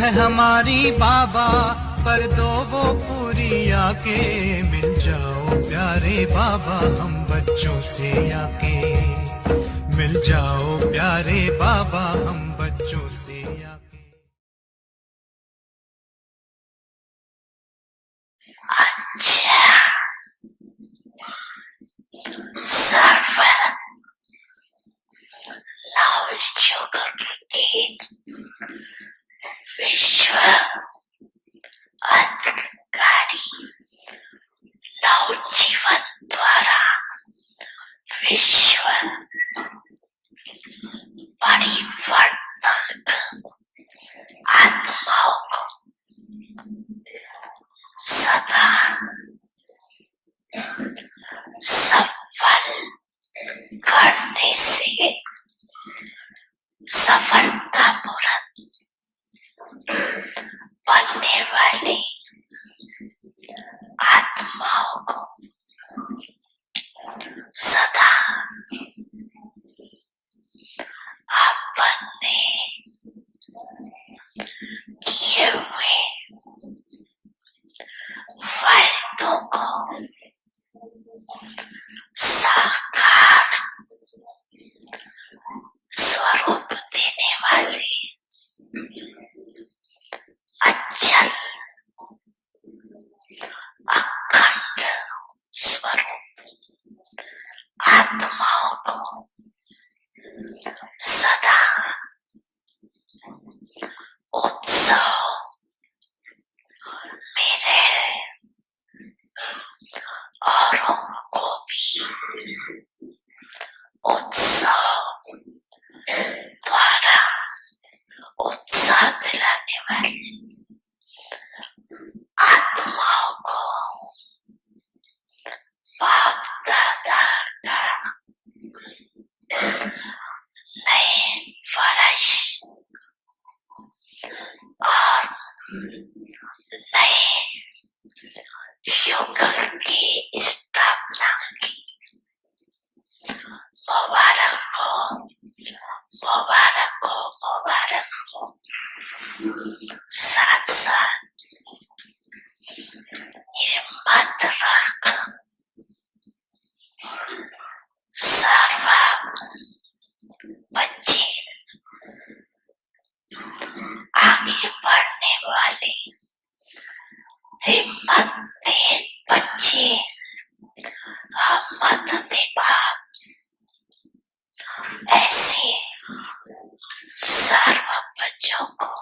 है हमारी बाबा, कर दो वो पूरी आके। मिल जाओ प्यारे बाबा हम बच्चों से आके, मिल जाओ प्यारे बाबा हम बच्चों से आके। अच्छा, सर्व नवयुग गीत विश्व अधिकारी नवजीवन द्वारा विश्व परिवर्तक आत्माओं को सदा सफल करने से सफलतापूर्वक बनने वाली आत्माओं को सदा अपने किए हुए वायदों को साकार स्वरूप देने वाले अचल अखंड स्वरूप आत्माओं को सदा उत्सव मेरे औरों को भी उत्सव द्वारा उत्साह दिलाने वाली आत्माओं को बाप दादा का नए वर्ष और नए युग की स्थापना की मुबारक हो, मुबारक हो, मुबारक हो। साथ साथ हिम्मत रख सर्व बच्चे आगे बढ़ने वाले हिम्मत दे बच्चे, हिम्मत दे बाप, ऐसे सर्व बच्चों को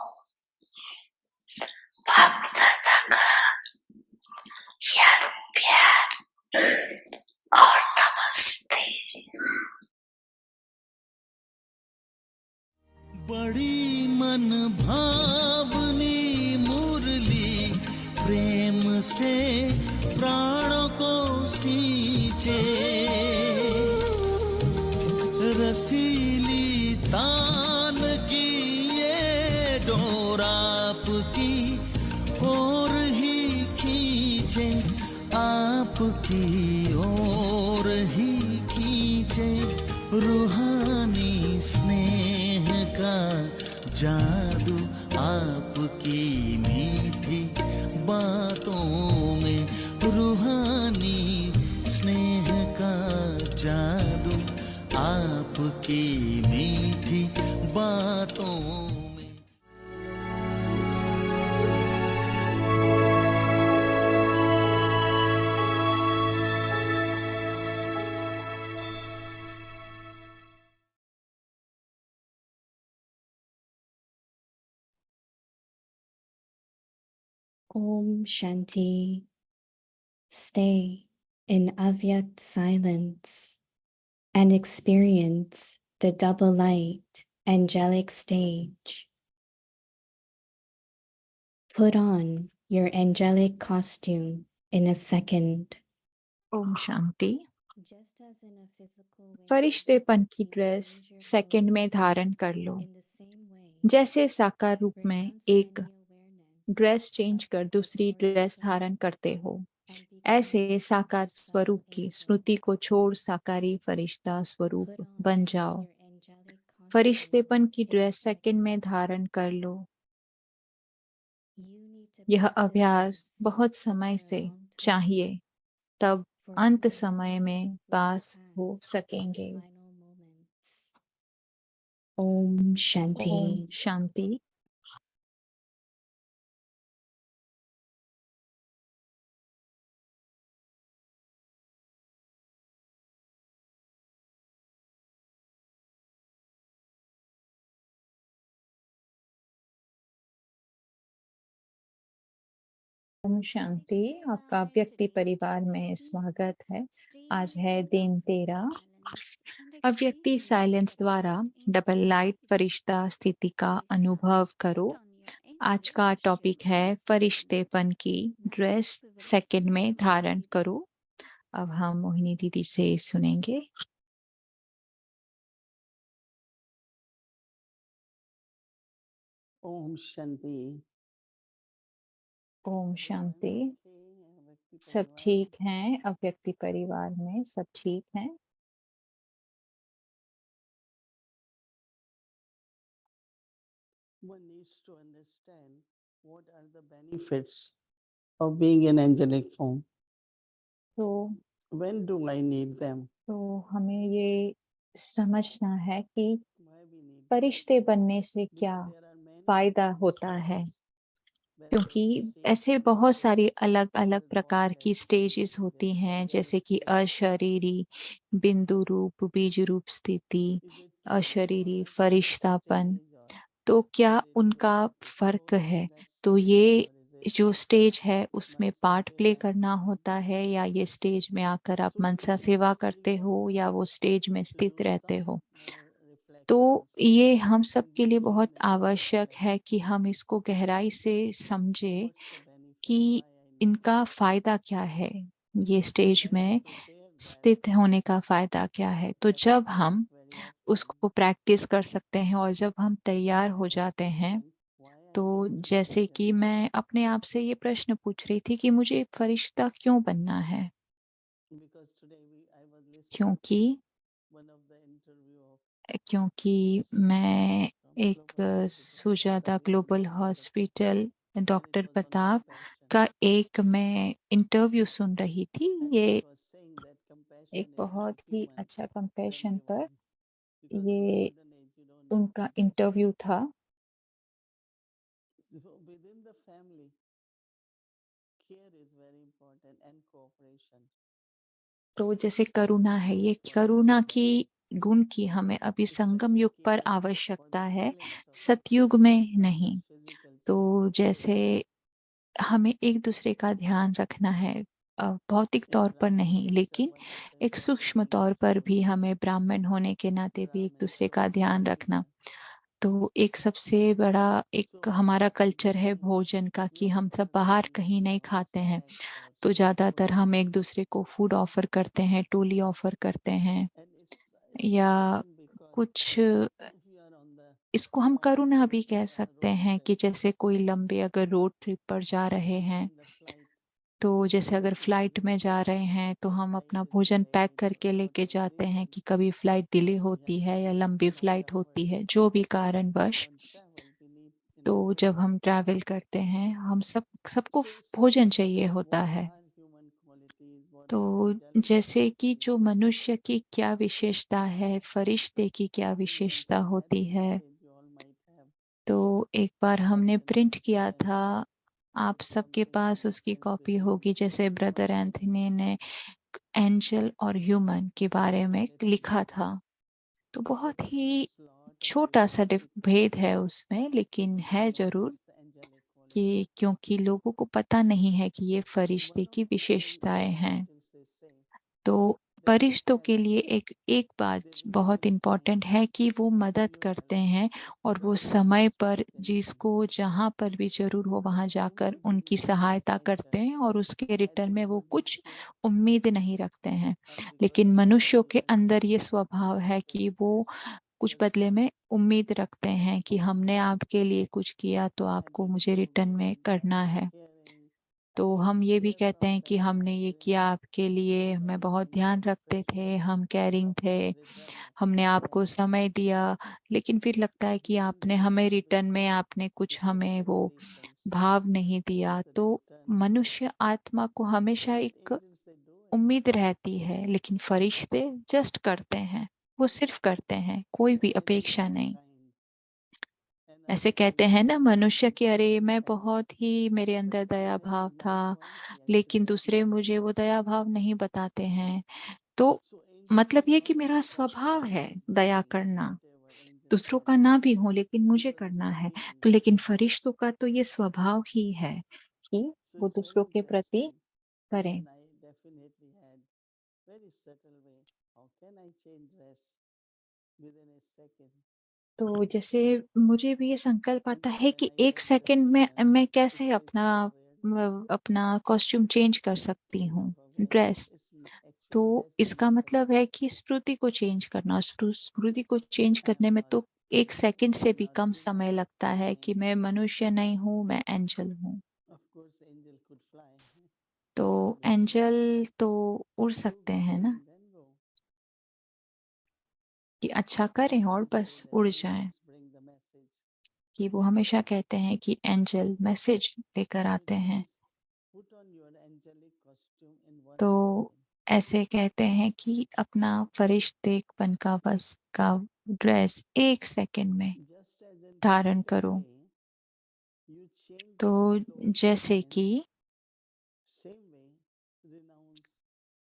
बाप दादा का याद प्यार और नमस्ते। बड़ी मन भावनी मुरली प्रेम से प्राणों को सींचे, रसीली तान की ये डोर आपकी ओर ही खींचे, आपकी ओर ही खींचे। रूहानी स्नेह का जादू आपकी मीठी बातों में, रूहानी स्नेह का जादू आपकी मीठी बातों में। Om Shanti. Stay in Avyakt silence and experience the double light angelic stage. Put on your angelic costume in a second. Om Shanti. Just as in a physical way, फरिश्तेपन की you dress raise your second में hands धारण कर लो। in the same way, जैसे साकार रूप में एक pronouncing the awareness dress change कर दूसरी ड्रेस धारण करते हो, ऐसे साकार स्वरूप की स्मृति को छोड़ साकारी फरिश्ता स्वरूप बन जाओ। फरिश्तेपन की ड्रेस सेकंड में धारण कर लो। यह अभ्यास बहुत समय से चाहिए, तब अंत समय में पास हो सकेंगे। ओम शांति। ओम शांति। ओम शांति। आपका व्यक्ति परिवार में स्वागत है। आज है दिन 13। अव्यक्ति साइलेंस द्वारा डबल लाइट फरिश्ता स्थिति का अनुभव करो। आज का टॉपिक है फरिश्तेपन की ड्रेस सेकंड में धारण करो। अब हम मोहिनी दीदी से सुनेंगे। ओम शांति। ओम शांति। व्यक्ति सब परिवार ठीक हैं? अव्यक्ति परिवार में सब ठीक हैं? one needs to understand what are the benefits of being in angelic form. तो When do I need them? हमें ये समझना है कि Why we need them? फरिश्ते बनने से क्या Because there are many फायदा different होता है, stages क्योंकि where ऐसे different बहुत stages सारी अलग अलग with प्रकार की Godhead, स्टेजेस in होती the हैं, angelic जैसे कि state. अशरीरी, बिंदु रूप, बीज रूप स्थिति, Is it true अशरीरी, or फरिश्तापन। stage or तो क्या is it उनका true फर्क to है? in that तो stage ये or is जो it स्टेज है उसमें Mansa पार्ट प्ले Seva? करना होता है, या ये स्टेज में आकर आप So मनसा within सेवा this करते हो, region, या वो स्टेज में to स्थित do रहते some हो। more तो reflections ये हम सब and के लिए being बहुत in angelic आवश्यक है form. कि हम इसको गहराई से समझे What's the benefit? कि Why I need इनका them? फायदा क्या है, ये स्टेज When I में prepare that, स्थित होने का फायदा क्या है। तो जब हम very often उसको प्रैक्टिस कर सकते हैं और जब हम तैयार हो ask जाते हैं, question, why I तो need to be जैसे angelic कि form? मैं अपने आप से ये प्रश्न पूछ रही थी कि मुझे फरिश्ता क्यों बनना है। Because today I was listening क्योंकि one of the interview of क्योंकि मैं from एक Global Hospital, Sujata Dr. Global Pratap, hospital and it doctor was on Pratap compassion. का एक मैं इंटरव्यू सुन रही थी। And ये he was saying that compassion एक is बहुत for ही human, अच्छा very कंपैशन पर divine. Because in ये golden age you don't need उनका compassion. इंटरव्यू था। So within the family, care is very important and cooperation. तो जैसे करुणा है, ये करुणा की गुण की हमें अभी संगम युग पर आवश्यकता है, सतयुग में नहीं। तो जैसे हमें एक दूसरे का ध्यान रखना है, भौतिक तौर पर नहीं, लेकिन एक सूक्ष्म तौर पर भी हमें ब्राह्मण होने के नाते भी एक दूसरे का ध्यान रखना। तो एक सबसे बड़ा एक हमारा कल्चर है भोजन का, कि हम सब बाहर कहीं नहीं खाते हैं, तो ज़्यादातर हम एक दूसरे को फूड ऑफर करते हैं, टोली ऑफर करते हैं, या कुछ इसको हम करुणा भी कह सकते हैं कि जैसे कोई लंबे अगर रोड ट्रिप पर जा रहे हैं, तो जैसे अगर फ्लाइट में जा रहे हैं तो हम अपना भोजन पैक करके लेके जाते हैं कि कभी फ्लाइट डिले होती है या लंबी फ्लाइट होती है, जो भी कारणवश। तो जब हम ट्रैवल करते हैं, हम सबको भोजन चाहिए होता है। तो जैसे कि जो मनुष्य की क्या विशेषता है, फरिश्ते की क्या विशेषता होती है। तो एक बार हमने प्रिंट किया था, आप सबके पास उसकी कॉपी होगी, जैसे ब्रदर एंथनी ने एंजल और ह्यूमन के बारे में लिखा था। तो बहुत ही छोटा सा भेद है उसमें, लेकिन है जरूर कि क्योंकि लोगों को पता नहीं है कि ये फरिश्ते की विशेषताएं हैं। तो फरिश्तों के लिए एक बात बहुत इम्पोर्टेंट है कि वो मदद करते हैं, और वो समय पर जिसको जहाँ पर भी जरूर हो वहाँ जाकर उनकी सहायता करते हैं, और उसके रिटर्न में वो कुछ उम्मीद नहीं रखते हैं। लेकिन मनुष्यों के अंदर ये स्वभाव है कि वो कुछ बदले में उम्मीद रखते हैं कि हमने आपके लिए कुछ किया तो आपको मुझे रिटर्न में करना है। तो हम ये भी कहते हैं कि हमने ये किया आपके लिए, हमें बहुत ध्यान रखते थे, हम केयरिंग थे, हमने आपको समय दिया, लेकिन फिर लगता है कि आपने हमें रिटर्न में आपने कुछ हमें वो भाव नहीं दिया, तो मनुष्य आत्मा को हमेशा एक उम्मीद रहती है, लेकिन फरिश्ते जस्ट करते हैं, वो सिर्फ करते हैं, कोई भी अपेक्षा नहीं। ऐसे कहते हैं ना मनुष्य कि अरे मैं बहुत ही मेरे अंदर दया भाव था, लेकिन दूसरे मुझे वो दया भाव नहीं बताते हैं। तो मतलब ये कि मेरा स्वभाव है दया करना, दूसरों का ना भी हो लेकिन मुझे करना है। तो लेकिन फरिश्तों का तो ये स्वभाव ही है कि वो दूसरों के प्रति करें। तो जैसे मुझे भी ये संकल्प आता है कि 1 सेकंड में मैं कैसे अपना कॉस्ट्यूम चेंज कर सकती हूँ, ड्रेस। तो इसका मतलब है कि स्मृति को चेंज करना, स्मृति को चेंज करने में तो 1 सेकंड से भी कम समय लगता है कि मैं मनुष्य नहीं हूँ, मैं एंजल हूँ। तो एंजल तो उड़ सकते हैं ना, कि अच्छा करें और बस उड़ जाएं। कि वो हमेशा कहते हैं कि एंजल मैसेज लेकर आते हैं। तो ऐसे कहते हैं कि अपना फरिश्तेपन का बस का ड्रेस 1 सेकंड में धारण करो। तो जैसे कि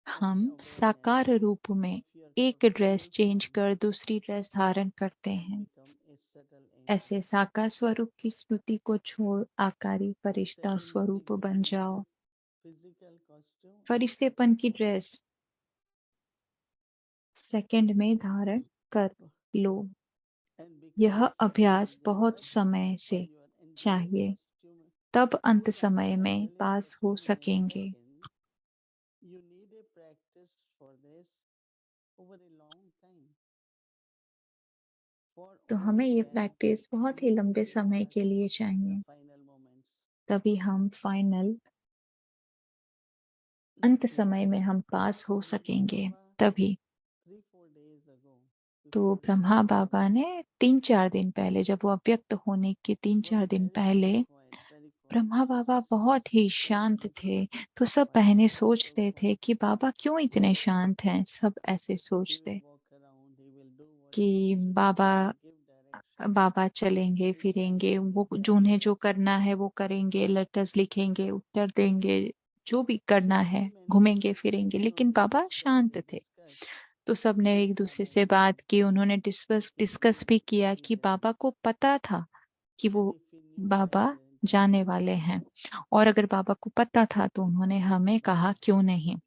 हम साकार रूप में एक ड्रेस चेंज कर दूसरी ड्रेस धारण करते हैं, ऐसे साकार स्वरूप की स्मृति को छोड़ आकारी फरिश्ता स्वरूप बन जाओ। फरिश्तेपन की ड्रेस सेकंड में धारण कर लो। यह अभ्यास बहुत समय से चाहिए, तब अंत समय में पास हो सकेंगे। तो हमें ये प्रैक्टिस बहुत ही लंबे समय के लिए चाहिए, तभी हम फाइनल अंत समय में हम पास हो सकेंगे, तभी। तो ब्रह्मा बाबा ने 3-4 दिन पहले, जब वो अव्यक्त होने के 3-4 दिन पहले, ब्रह्मा बाबा बहुत ही शांत थे। तो सब बहनें सोचते थे कि बाबा क्यों इतने शांत हैं। सब ऐसे सोचते कि बाबा बाबा चलेंगे फिरेंगे, वो जिन्हें जो करना है वो करेंगे, लेटर्स लिखेंगे, उत्तर देंगे, जो भी करना है, घूमेंगे फिरेंगे, लेकिन बाबा शांत थे। तो सबने एक दूसरे से बात की, उन्होंने डिस्कस भी किया कि बाबा को पता था कि वो बाबा जाने वाले हैं, और अगर बाबा को पता था तो उन्होंने हमें कहा क्यों नहीं।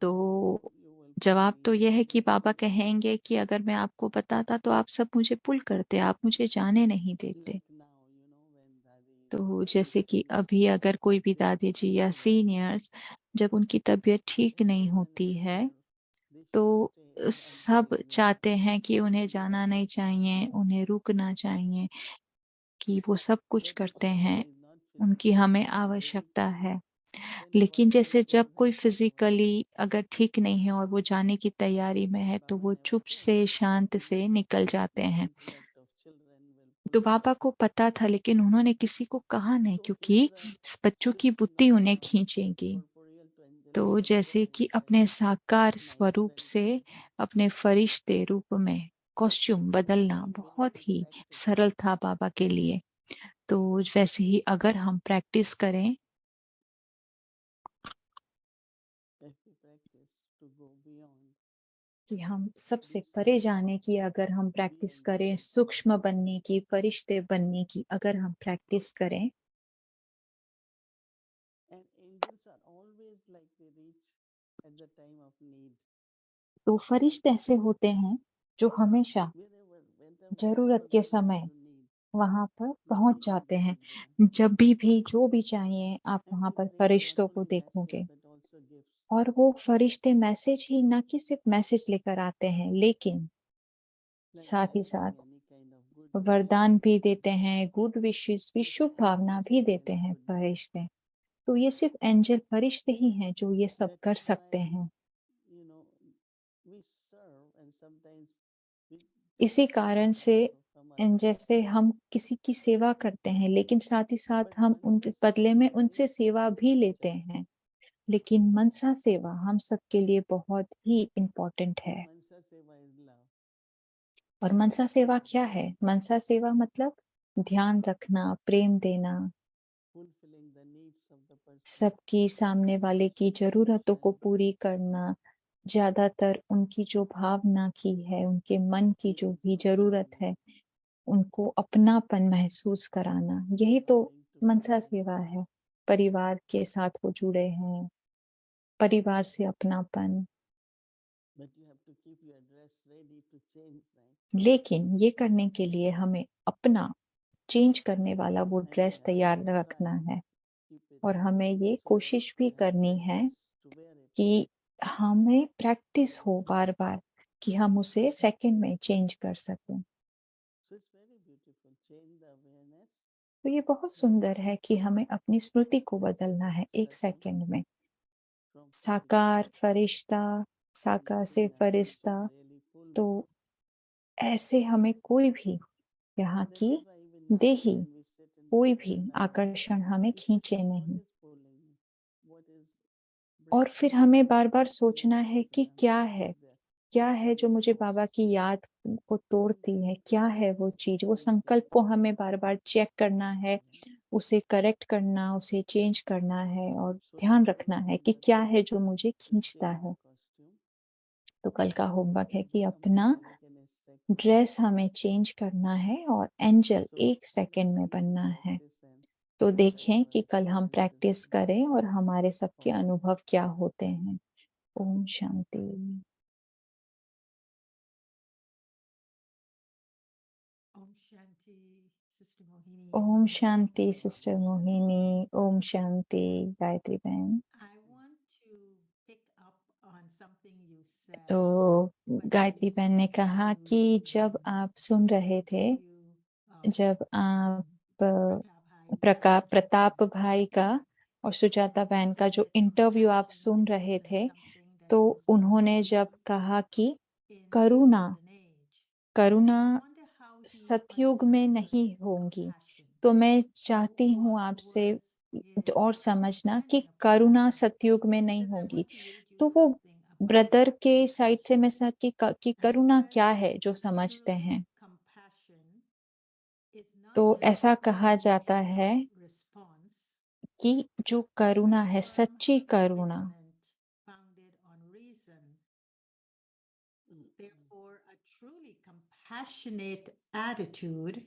तो जवाब तो यह है कि बाबा कहेंगे कि अगर मैं आपको बताता तो आप सब मुझे पुल करते, आप मुझे जाने नहीं देते। तो जैसे कि अभी अगर कोई भी दादी जी या सीनियर्स, जब उनकी तबीयत ठीक नहीं होती है, तो सब चाहते हैं कि उन्हें जाना नहीं चाहिए, उन्हें रुकना चाहिए, कि वो सब कुछ करते हैं, उनकी हमें आवश्यकता है। लेकिन जैसे जब कोई फिजिकली अगर ठीक नहीं है और वो जाने की तैयारी में है, तो वो चुप से शांत से निकल जाते हैं। तो बाबा को पता था, लेकिन उन्होंने किसी को कहा नहीं, क्योंकि इस बच्चों की बुद्धि उन्हें खींचेगी। तो जैसे कि अपने साकार स्वरूप से अपने फरिश्ते रूप में कॉस्ट्यूम बदलना बहुत ही सरल था बाबा के लिए। तो वैसे ही अगर हम प्रैक्टिस करें, कि हम सबसे परे जाने की अगर हम प्रैक्टिस करें, सूक्ष्म बनने की, फरिश्ते बनने की अगर हम प्रैक्टिस करें, तो फरिश्ते ऐसे होते हैं जो हमेशा जरूरत के समय वहां पर पहुंच जाते हैं। जब भी जो भी चाहिए आप वहां पर फरिश्तों को देखोगे, और वो फरिश्ते मैसेज ही ना कि सिर्फ मैसेज लेकर आते हैं, लेकिन साथ ही साथ वरदान भी देते हैं, गुड विशेस भी, शुभ भावना भी देते हैं फरिश्ते। तो ये सिर्फ एंजल फरिश्ते ही हैं जो ये सब कर सकते हैं। इसी कारण से जैसे हम किसी की सेवा करते हैं, लेकिन साथ ही साथ हम उन बदले में उनसे सेवा भी लेते हैं। लेकिन मनसा सेवा हम सबके लिए बहुत ही इम्पोर्टेंट है। Mansa Seva is love. और मनसा सेवा क्या है? मनसा सेवा मतलब ध्यान रखना, प्रेम देना, Fulfilling the needs of the person. सबकी सामने वाले की ज़रूरतों को पूरी करना, ज़्यादातर उनकी जो भावना की है, उनके मन की जो भी ज़रूरत है, उनको अपनापन महसूस कराना, यही तो मनसा सेवा है। परिवार के साथ वो जुड़े हैं, परिवार से अपनापन। But you have to keep your dress ready to change, right? लेकिन ये करने के लिए हमें अपना चेंज करने वाला वो And ड्रेस we तैयार have to रखना try है। keep it और हमें ये so that कोशिश भी we have करनी है practice to wear it. कि हमें प्रैक्टिस हो बार-बार कि हम उसे सेकंड में चेंज कर सकें। So it's very beautiful. Change the awareness तो ये बहुत सुंदर है कि हमें अपनी स्मृति को बदलना है 1 सेकंड में। from साकार, फरिश्ता, साकार से Krishna, फरिश्ता, Krishna really pull तो me. ऐसे हमें कोई भी यहाँ That's की why even now देही when we sit in the कोई भी prayer line, आकर्षण हमें we say, खींचे what नहीं। is pulling me? What is और bringing फिर me हमें back बार-बार to सोचना है कि Krishna? क्या What है? is that? क्या है जो मुझे बाबा की याद को तोड़ती है? क्या है वो चीज़? वो संकल्प को हमें बार-बार चेक करना है, उसे करेक्ट करना, उसे चेंज करना है और So ध्यान tomorrow रखना है कि homework क्या is है जो मुझे to खींचता change the है। costume तो कल का होमवर्क है and कि become अपना angelic in a second. Dress हमें चेंज करना है और angel So 1 let us second में see, बनना है। practice and तो share देखें our कि कल हम प्रैक्टिस experiences. करें और हमारे सबके Om अनुभव क्या होते हैं। Om Shanti. Om Shanti, Sister Mohini. Om Shanti Om sister Shanti. Mohini, Om Shanti Gayatri बहन। I want to pick up on something you said तो when गायत्री बहन ने listening कहा to कि जब आप सुन रहे थे, interview of जब आप Pratap Bhai and Sujata Pratap Bhai, भाई का और and सुजाता he बहन का जो said इंटरव्यू आप सुन compassion रहे wasn't थे, something that तो was उन्होंने जब known कहा कि in the Karuna golden age. Karuna And I wonder how he सतयुग में नहीं understood होंगी। compassion. तो मैं चाहती हूँ What आपसे was his और समझना कि understanding of करुणा compassion? सतयुग में नहीं Because I होगी। want to read you तो वो something about ब्रदर के साइड से compassion. मैं कि And it करुणा says क्या that है जो समझते true हैं। compassion is not तो just ऐसा an कहा जाता है emotional response, कि जो but a करुणा है, firm सच्ची करुणा, commitment founded on reason. Therefore, a truly compassionate attitude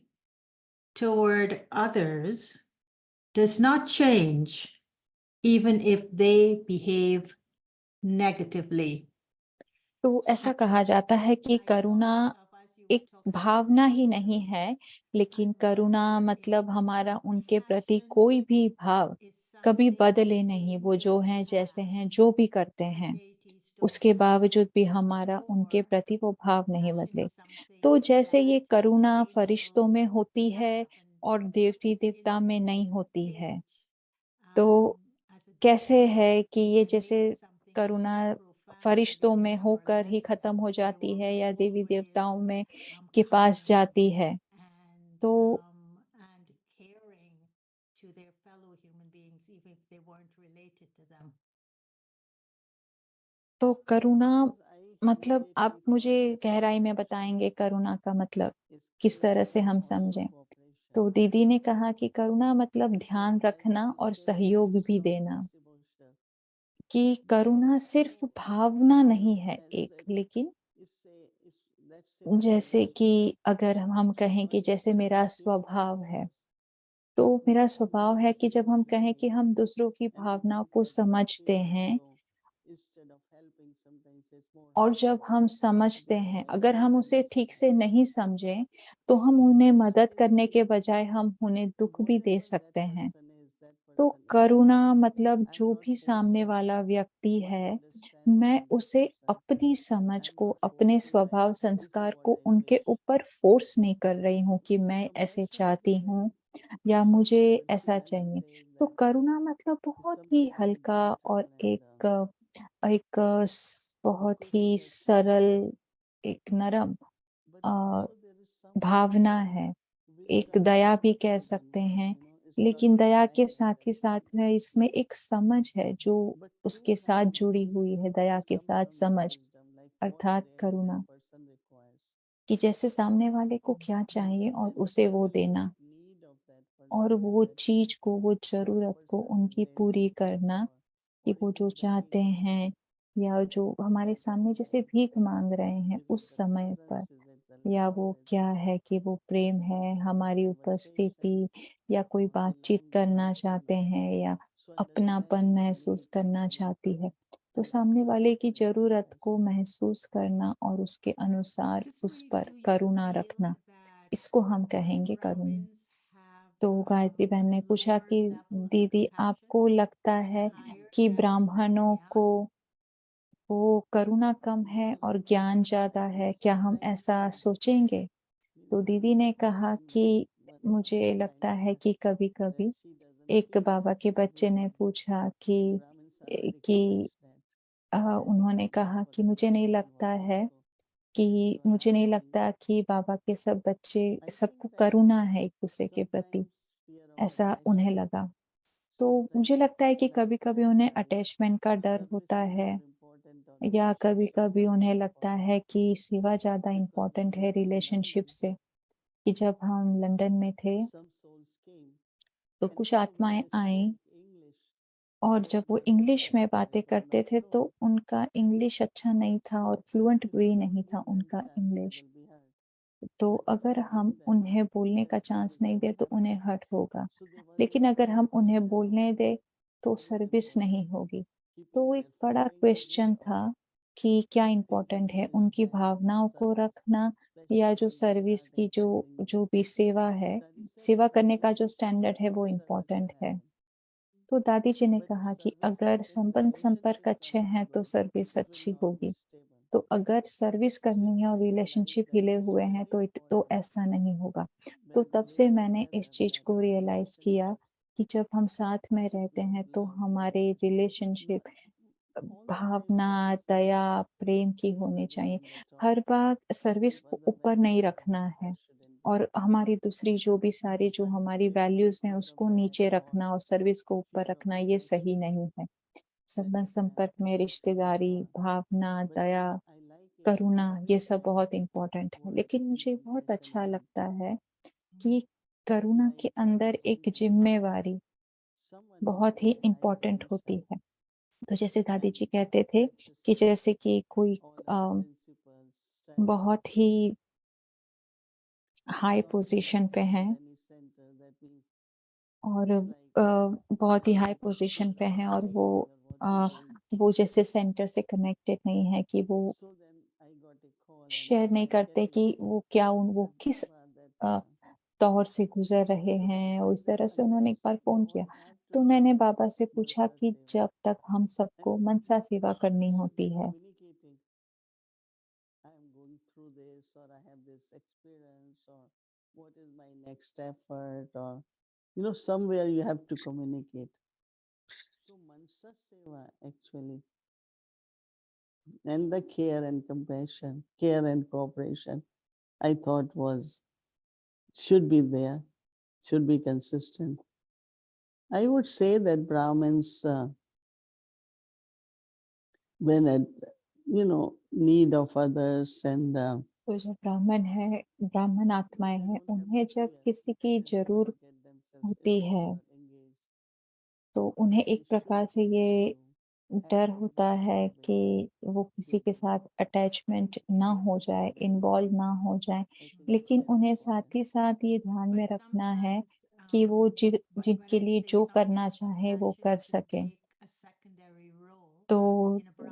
toward others does not change even if they behave negatively. तो ऐसा कहा जाता है कि I Karuna thought of, as you were एक talking Bhavna about he the नहीं love, है, I लेकिन करुणा wonder मतलब if हमारा उनके प्रति compassion कोई भी भाव is कभी something बदले नहीं। वो जो हैं, deities जैसे have हैं, जो भी करते and हैं, deities don't उसके have, बावजूद भी हमारा उनके or प्रति वो भाव नहीं compassion बदले। is something तो जैसे ये that करुणा फरिश्तों में angels होती है have और and देवती in देवता the में नहीं golden होती है, age. तो As a कैसे devotee, है कि ये and जैसे maybe something करुणा so profound फरिश्तों that में in our होकर ही खत्म हो language they जाती will है या देवी always देवताओं में के पास kind जाती है। and तो and caring to their fellow human beings, even if they weren't related to them. तो करुणा Because I मतलब आप immediately मुझे thought that गहराई में compassion बताएंगे करुणा का मतलब is किस तरह caring से and हम also समझें। cooperation. तो दीदी ने कहा कि करुणा मतलब But ध्यान I रखना want to और share a very सहयोग भी strong देना, testimony, sir. कि करुणा सिर्फ भावना नहीं है As एक, लेकिन is say, let's say my जैसे कि example. अगर हम कहें कि One जैसे person मेरा is feeling स्वभाव है, others. तो मेरा When स्वभाव we है कि feel जब हम कहें कि others हम दूसरों की and we भावनाओं don't को try to समझते fulfill them, हैं, so instead of helping, sometimes it's more और harm जब than हम help. समझते Because हैं, I अगर हम understand उसे each ठीक other. से नहीं समझें, तो हम उन्हें मदद So करने के maybe बजाय हम उन्हें दुख भी दे whatever सकते that हैं। person is, that तो person is. करुणा मतलब I'm जो not भी सामने forcing वाला व्यक्ति my है, मैं understanding on that उसे person. अपनी समझ I'm को, not अपने forcing like स्वभाव this is संस्कार what को I उनके wish. ऊपर फोर्स नहीं कर रही हूँ कि मैं ऐसे Compassion is चाहती हूँ या so मुझे ऐसा beautifully चाहिए। says तो that करुणा मतलब it's बहुत ही something very हल्का gentle और and एक of बहुत course ही that सरल, एक नरम but a, also there is some भावना है, एक दया भी कह सकते हैं, लेकिन दया के साथ ही साथ में इसमें एक समझ है जो उसके साथ जुड़ी हुई है, दया के साथ समझ अर्थात करुणा, कि जैसे सामने वाले को क्या चाहिए और उसे वो देना और वो चीज़ को, वो ज़रूरत को उनकी पूरी करना, कि वो जो चाहते हैं या जो हमारे सामने जैसे भीख माँग रहे हैं उस समय पर, या वो क्या है कि वो प्रेम है, हमारी उपस्थिति या कोई बातचीत करना चाहते हैं या अपनापन महसूस करना चाहती है। तो सामने वाले की ज़रूरत को महसूस करना और उसके अनुसार उस पर करुणा रखना, इसको हम कहेंगे करुणा। तो गायत्री बहन ने पूछा कि दीदी आपको लगता है कि ब्राह्मणों को वो करुणा कम है और ज्ञान ज़्यादा है, क्या हम ऐसा सोचेंगे? तो दीदी ने कहा कि मुझे लगता है कि कभी-कभी एक बाबा के बच्चे ने पूछा कि उन्होंने कहा कि मुझे नहीं लगता कि बाबा के सब बच्चे सबको करुणा है एक-दूसरे के प्रति, ऐसा उन्हें लगा। तो मुझे लगता है कि कभी-कभी उन्हें अटैचमेंट का डर होता है या कभी-कभी उन्हें लगता है कि सेवा ज़्यादा इम्पोर्टेंट है रिलेशनशिप से, कि जब हम लंदन में थे, तो कुछ आत्माएँ आईं और जब वो इंग्लिश में बातें करते थे, तो उनका इंग्लिश अच्छा नहीं था और फ्लुएंट भी नहीं था उनका इंग्लिश। तो अगर हम उन्हें बोलने का चांस नहीं दें, तो उन्हें हर्ट होगा। लेकिन अगर हम उन्हें बोलने दें, तो सर्विस नहीं होगी। तो एक बड़ा क्वेश्चन था कि क्या इम्पोर्टेंट है, उनकी भावनाओं को रखना या जो सर्विस की जो जो भी सेवा है, सेवा करने का जो स्टैंडर्ड है, वो इम्पोर्टेंट है। तो दादी जी ने कहा कि अगर संबंध संपर्क अच्छे हैं, तो सर्विस अच्छी होगी। तो अगर सर्विस करनी है और रिलेशनशिप हिले हुए हैं तो ऐसा नहीं होगा। तो तब से मैंने इस चीज़ को रियलाइज़ किया कि जब हम साथ में रहते हैं तो हमारे रिलेशनशिप भावना, दया, प्रेम की होनी चाहिए। हर बार सर्विस को ऊपर नहीं रखना है और हमारी दूसरी जो भी सारी जो हमारी वैल्यूज़ हैं उसको नीचे रखना और सर्विस को ऊपर रखना ये सही नहीं है। संबंध संपर्क में रिश्तेदारी, भावना, दया, करुणा ये सब बहुत इम्पोर्टेंट है। लेकिन मुझे बहुत अच्छा लगता है कि करुणा के अंदर एक ज़िम्मेवारी बहुत ही इम्पोर्टेंट होती है। तो जैसे दादी जी कहते थे कि जैसे कि कोई अ, बहुत ही हाई पोज़ीशन पे हैं और बहुत ही हाई पोज़ीशन पे हैं और वो जैसे सेंटर से कनेक्टेड नहीं है कि वो शेयर नहीं करते कि वो किस अ, दौर से गुज़र रहे हैं और इस तरह से उन्होंने एक बार फ़ोन किया। तो मैंने बाबा से पूछा कि जब तक हम सबको मनसा सेवा करनी होती है, I'm going through this or I have this experience or what is my next effort or somewhere you have to communicate. So Mansa Seva actually and the care and compassion, care and cooperation I thought was should be there, should be consistent. I would say that Brahmins when at need of others and तो जो ब्राह्मण है, ब्राह्मण आत्माएँ हैं, उन्हें जब किसी की ज़रूर होती है, तो उन्हें एक प्रकार से ये डर होता है कि वो किसी के साथ अटैचमेंट ना हो जाए, इन्वॉल्व ना हो जाए। लेकिन उन्हें साथ ही साथ ये ध्यान में रखना है कि वो जिनके लिए जो करना चाहे वो कर सकें। तो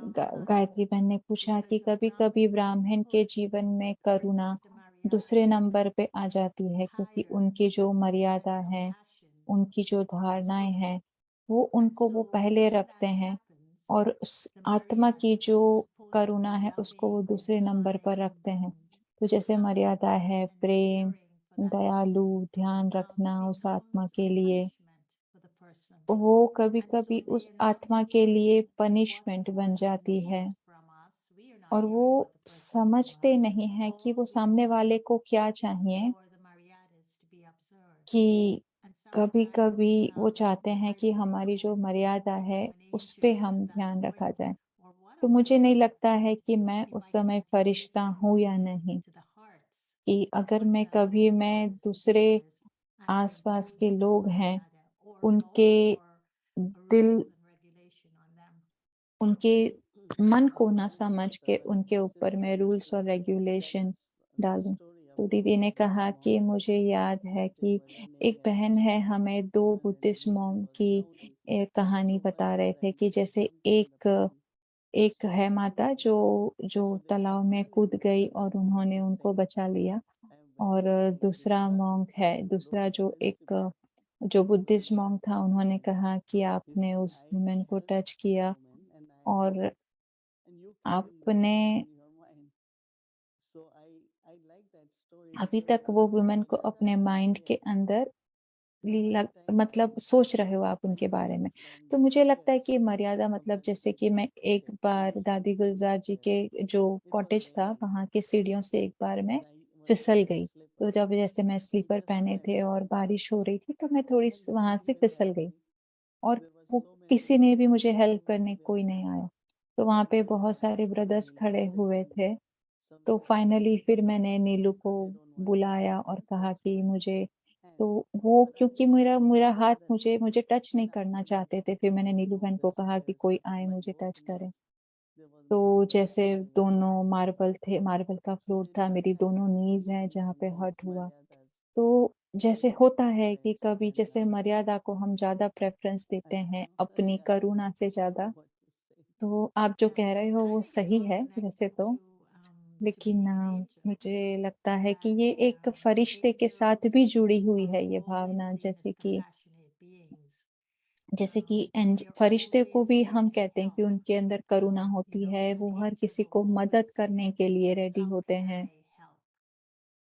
गायत्री बहन ने पूछा कि कभी-कभी ब्राह्मण के जीवन में करुणा दूसरे नंबर पे आ जाती है क्योंकि उनकी जो मर्यादा है, उनकी जो धारणाएँ हैं, वो पहले रखते हैं और उस आत्मा की जो करुणा है उसको वो दूसरे नंबर पर रखते हैं। तो जैसे मर्यादा है, प्रेम, दयालु, ध्यान रखना उस आत्मा के लिए, वो कभी-कभी उस आत्मा के लिए पनिशमेंट बन जाती है और hearing वो what the person समझते wants. नहीं हैं कि वो All सामने we वाले को क्या want चाहिए, for the Mariadas to be observed. कि And कभी-कभी sometimes वो चाहते हैं I कि don't हमारी जो know मर्यादा if है, I'm an उस पे angel हम at that ध्यान रखा point जाए। or what तो am मुझे I. नहीं लगता है But कि मैं if उस I समय get to फरिश्ता listen हूँ to या नहीं, to the hearts कि of अगर what मैं the कभी मैं heart दूसरे desires, I can आस-पास के bring लोग the हैं, Mariada or उनके law or a दिल, rule and regulation on them. उनके मन को ना So, समझ के उनके ऊपर मैं sister रूल्स और mentioned that रेगुलेशन the डालूं। story तो about दीदी ने Buddhist कहा कि monks मुझे याद है as they कि were running एक बहन है, हमें 2 even when Buddhist everyone monk was की shouting. कहानी So बता one रहे of थे them कि जैसे jumped in the एक pool. एक So है the माता Buddha जो so they तालाब में continued कूद गई and the और monk उन्होंने was उनको saying, बचा लिया। I am और very sorry, दूसरा Buddha, मॉन्क है, you दूसरा don't जो एक participate. जो बुद्धिस्ट Buddha मॉन्क था, said, उन्होंने "No." कहा कि He said, आपने उस I वुमेन को helped टच this किया woman and I am और here. And you carry आपने memories in your mind. So I like that story अभी because तक वो वुमेन को Mariadas अपने are माइंड के there. अंदर Every time मतलब सोच रहे हो आप उनके बारे में। from तो the मुझे लगता है fear, कि मर्यादा मतलब जैसे कि मैं एक बार दादी गुलज़ार जी के जो कॉटेज था, वहाँ की सीढ़ियों से एक बार मैं फिसल गई। तो जब जैसे मैं स्लीपर पहने थे और बारिश हो रही थी, तो मैं थोड़ी वहाँ से फिसल गई और वो किसी ने भी मुझे हेल्प करने कोई नहीं आया। तो वहाँ पे बहुत सारे ब्रदर्स खड़े हुए थे। तो फाइनली फिर मैंने नीलू को बुलाया और कहा कि मुझे, तो वो क्योंकि मेरा मेरा हाथ मुझे मुझे टच नहीं करना चाहते थे, फिर मैंने नीलू बहन को कहा कि कोई आए मुझे टच करे। तो जैसे दोनों मार्बल थे, मार्बल का फ्लोर था, मेरी दोनों नीज़ हैं जहाँ पे हर्ट हुआ। तो जैसे होता है कि कभी जैसे मर्यादा को हम ज़्यादा प्रेफ़रेंस देते हैं अपनी करुणा से ज़्यादा, तो आप जो कह रहे हो वो I think it's सही all है वैसे connected तो। to लेकिन being an angel. मुझे लगता है कि That ये एक फरिश्ते के साथ भी जुड़ी हुई है ये always भावना, seen as compassionate beings. जैसे कि We are फरिश्ते को always भी there हम to कहते हैं help. कि उनके अंदर करुणा होती है, An वो हर angel किसी will को मदद always करने के लिए रेडी how होते can हैं। I help?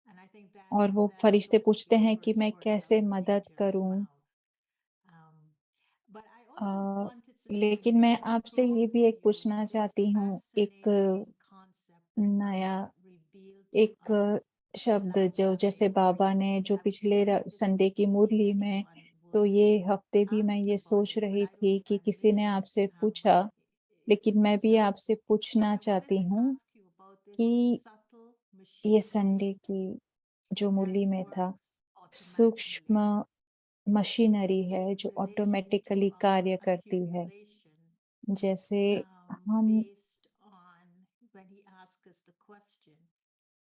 And I think और वो that is फरिश्ते also पूछते हैं कि purest मैं words कैसे from an मदद angel's करूं? mouth. But I also wanted to say लेकिन मैं आपसे explore ये भी with एक you पूछना this चाहती हूँ, एक fascinating concept that नया Baba revealed to एक us the शब्द last जो Sunday जैसे बाबा morning. ने We जो haven't पिछले discussed it संडे की because if मुरली में, anyone तो would ये हफ्ते भी मैं ask ये you about सोच it, but रही I don't थी know if कि I've किसी ने missed. आपसे But पूछा, it's लेकिन मैं भी still, आपसे पूछना I wanted चाहती to हूँ ask you about this कि subtle ये machinery संडे की जो that मुरली में था, works automatically सूक्ष्म मशीनरी in है जो relation to ऑटोमेटिकली कार्य करती है। accumulation जैसे हम based on when he asked us the question,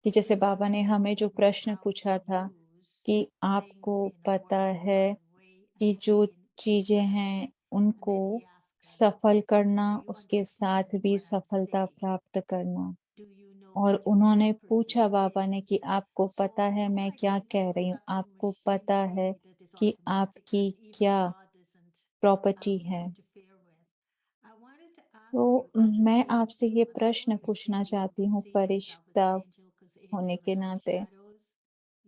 कि जैसे do बाबा you ने हमें जो know प्रश्न how to पूछा था use कि things आपको in a पता है worthwhile way कि and जो gain चीजें success? हैं And उनको then he asked us, सफल करना, do you उसके साथ understand भी what I'm सफलता saying? प्राप्त करना। Do you know और what your उन्होंने property पूछा बाबा ने is? कि आपको So पता है मैं I क्या think कह this रही हूँ, subtle आपको पता है machinery that is कि automatic आपकी that even क्या God doesn't प्रॉपर्टी है। interfere with. I wanted to तो ask you as an मैं आपसे ये angel, and I know प्रश्न you say पूछना you चाहती don't हूँ see yourself as Firishta an angel because होने angels के are नाते, shadows.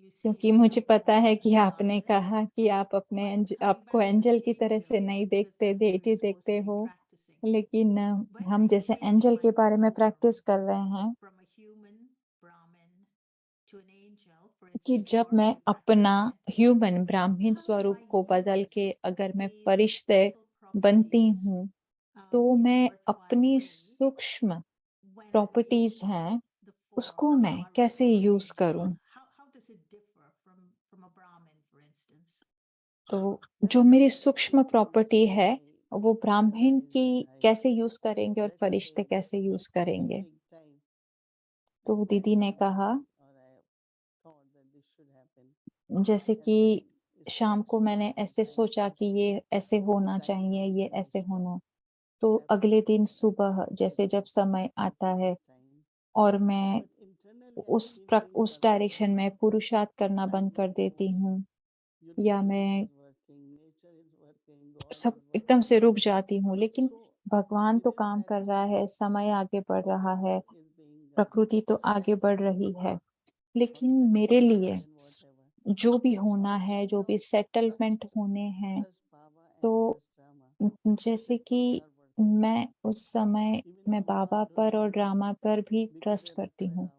You see क्योंकि मुझे yourself पता more है कि as आपने goddess. कहा कि आप अपने But coming आपको back to the एंजल की तरह से angel, नहीं because देखते, that's what देटी we're supposed देखते to be हो, practicing. लेकिन When हम I जैसे changed एंजल my के बारे में form प्रैक्टिस कर रहे हैं from a human Brahmin to an angel, for कि instance, जब you're मैं already अपना practicing it. ह्यूमन ब्राह्मण How do स्वरूप I को बदल use के अगर मैं these फरिश्ते subtle बनती properties हूँ, तो in a मैं worthwhile अपनी way सूक्ष्म when I'm प्रॉपर्टीज in हैं the उसको form मैं or कैसे role of an use angel? करूं। How does it differ from a Brahmin, for instance? तो जो मेरी सूक्ष्म प्रॉपर्टी है वो ब्राह्मण की कैसे यूज करेंगे और फरिश्ते कैसे यूज करेंगे। तो दीदी ने कहा जैसे कि शाम को मैंने ऐसे सोचा कि ये ऐसे होना चाहिए, ये ऐसे होना, तो अगले दिन सुबह जैसे जब समय आता है और मैं उस डायरेक्शन में पुरुषार्थ करना बंद कर देती हूँ, या मैं सब एकदम से रुक जाती हूँ, लेकिन भगवान तो काम कर रहा है, समय आगे बढ़ रहा है, प्रकृति तो आगे बढ़ रही है, लेकिन मेरे लिए जो भी होना है, जो भी सेटलमेंट होने हैं, तो जैसे कि मैं उस समय मैं बाबा पर और ड्रामा पर भी ट्रस्ट करती हूँ,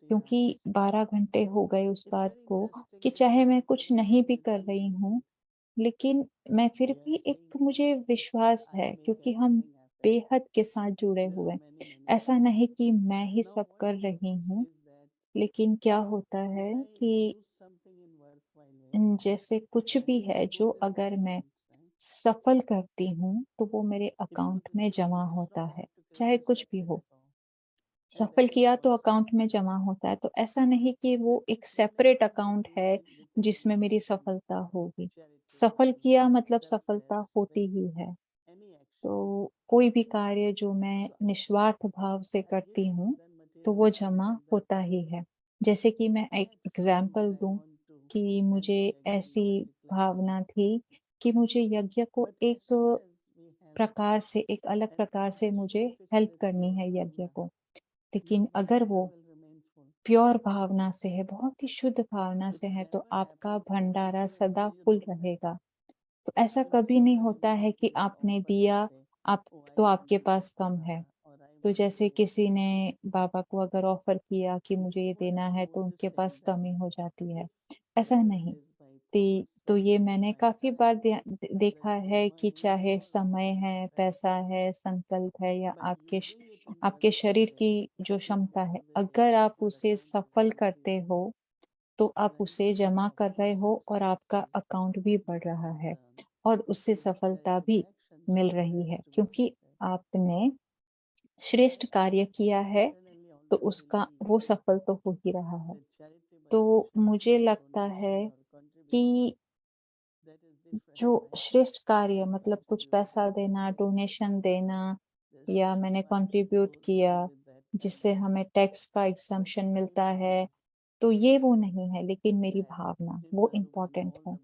क्योंकि 12 घंटे हो गए उस बात को कि चाहे मैं कुछ नहीं भी कर रही हूँ, लेकिन मैं फिर भी एक मुझे विश्वास है, क्योंकि हम बेहद के साथ जुड़े हुए हैं। ऐसा नहीं कि मैं ही सब कर रही हूँ, लेकिन क्या होता है कि जैसे कुछ भी है जो अगर मैं सफल करती हूँ, तो वो मेरे अकाउंट में जमा होता है, चाहे कुछ भी हो। सफल किया तो अकाउंट में जमा होता है, तो ऐसा नहीं कि वो एक सेपरेट अकाउंट है जिसमें मेरी सफलता होगी। सफल किया मतलब सफलता होती ही है। तो कोई भी कार्य जो मैं निस्वार्थ भाव से करती हूँ, तो वो जमा होता ही है। जैसे कि मैं एक एग्ज़ाम्पल दूँ कि मुझे ऐसी भावना थी कि मुझे यज्ञ को एक प्रकार से, एक अलग प्रकार से मुझे हेल्प करनी है यज्ञ को। लेकिन अगर वो प्योर भावना से है, बहुत ही शुद्ध भावना से है, तो आपका भंडारा सदा फुल रहेगा। तो ऐसा कभी नहीं होता है कि आपने दिया, आप तो आपके पास कम है। तो जैसे किसी ने बाबा को अगर ऑफ़र किया कि मुझे ये देना है, तो उनके पास कमी हो जाती है। ऐसा नहीं। तो ये मैंने काफ़ी बार देखा है कि चाहे समय है, पैसा है, संकल्प है या आपके शरीर की जो क्षमता है, अगर आप उसे सफल करते हो, तो आप उसे जमा कर रहे हो और आपका अकाउंट भी बढ़ रहा है और उससे सफलता भी मिल रही है, क्योंकि आपने श्रेष्ठ कार्य किया है, तो उसका वो सफल तो हो ही रहा है। तो मुझे लगता है कि जो श्रेष्ठ कार्य मतलब कुछ पैसा देना, डोनेशन देना या मैंने कंट्रीब्यूट किया, जिससे हमें टैक्स का एग्ज़म्पशन मिलता है, तो ये वो नहीं है, लेकिन मेरी भावना, वो इम्पोर्टेंट है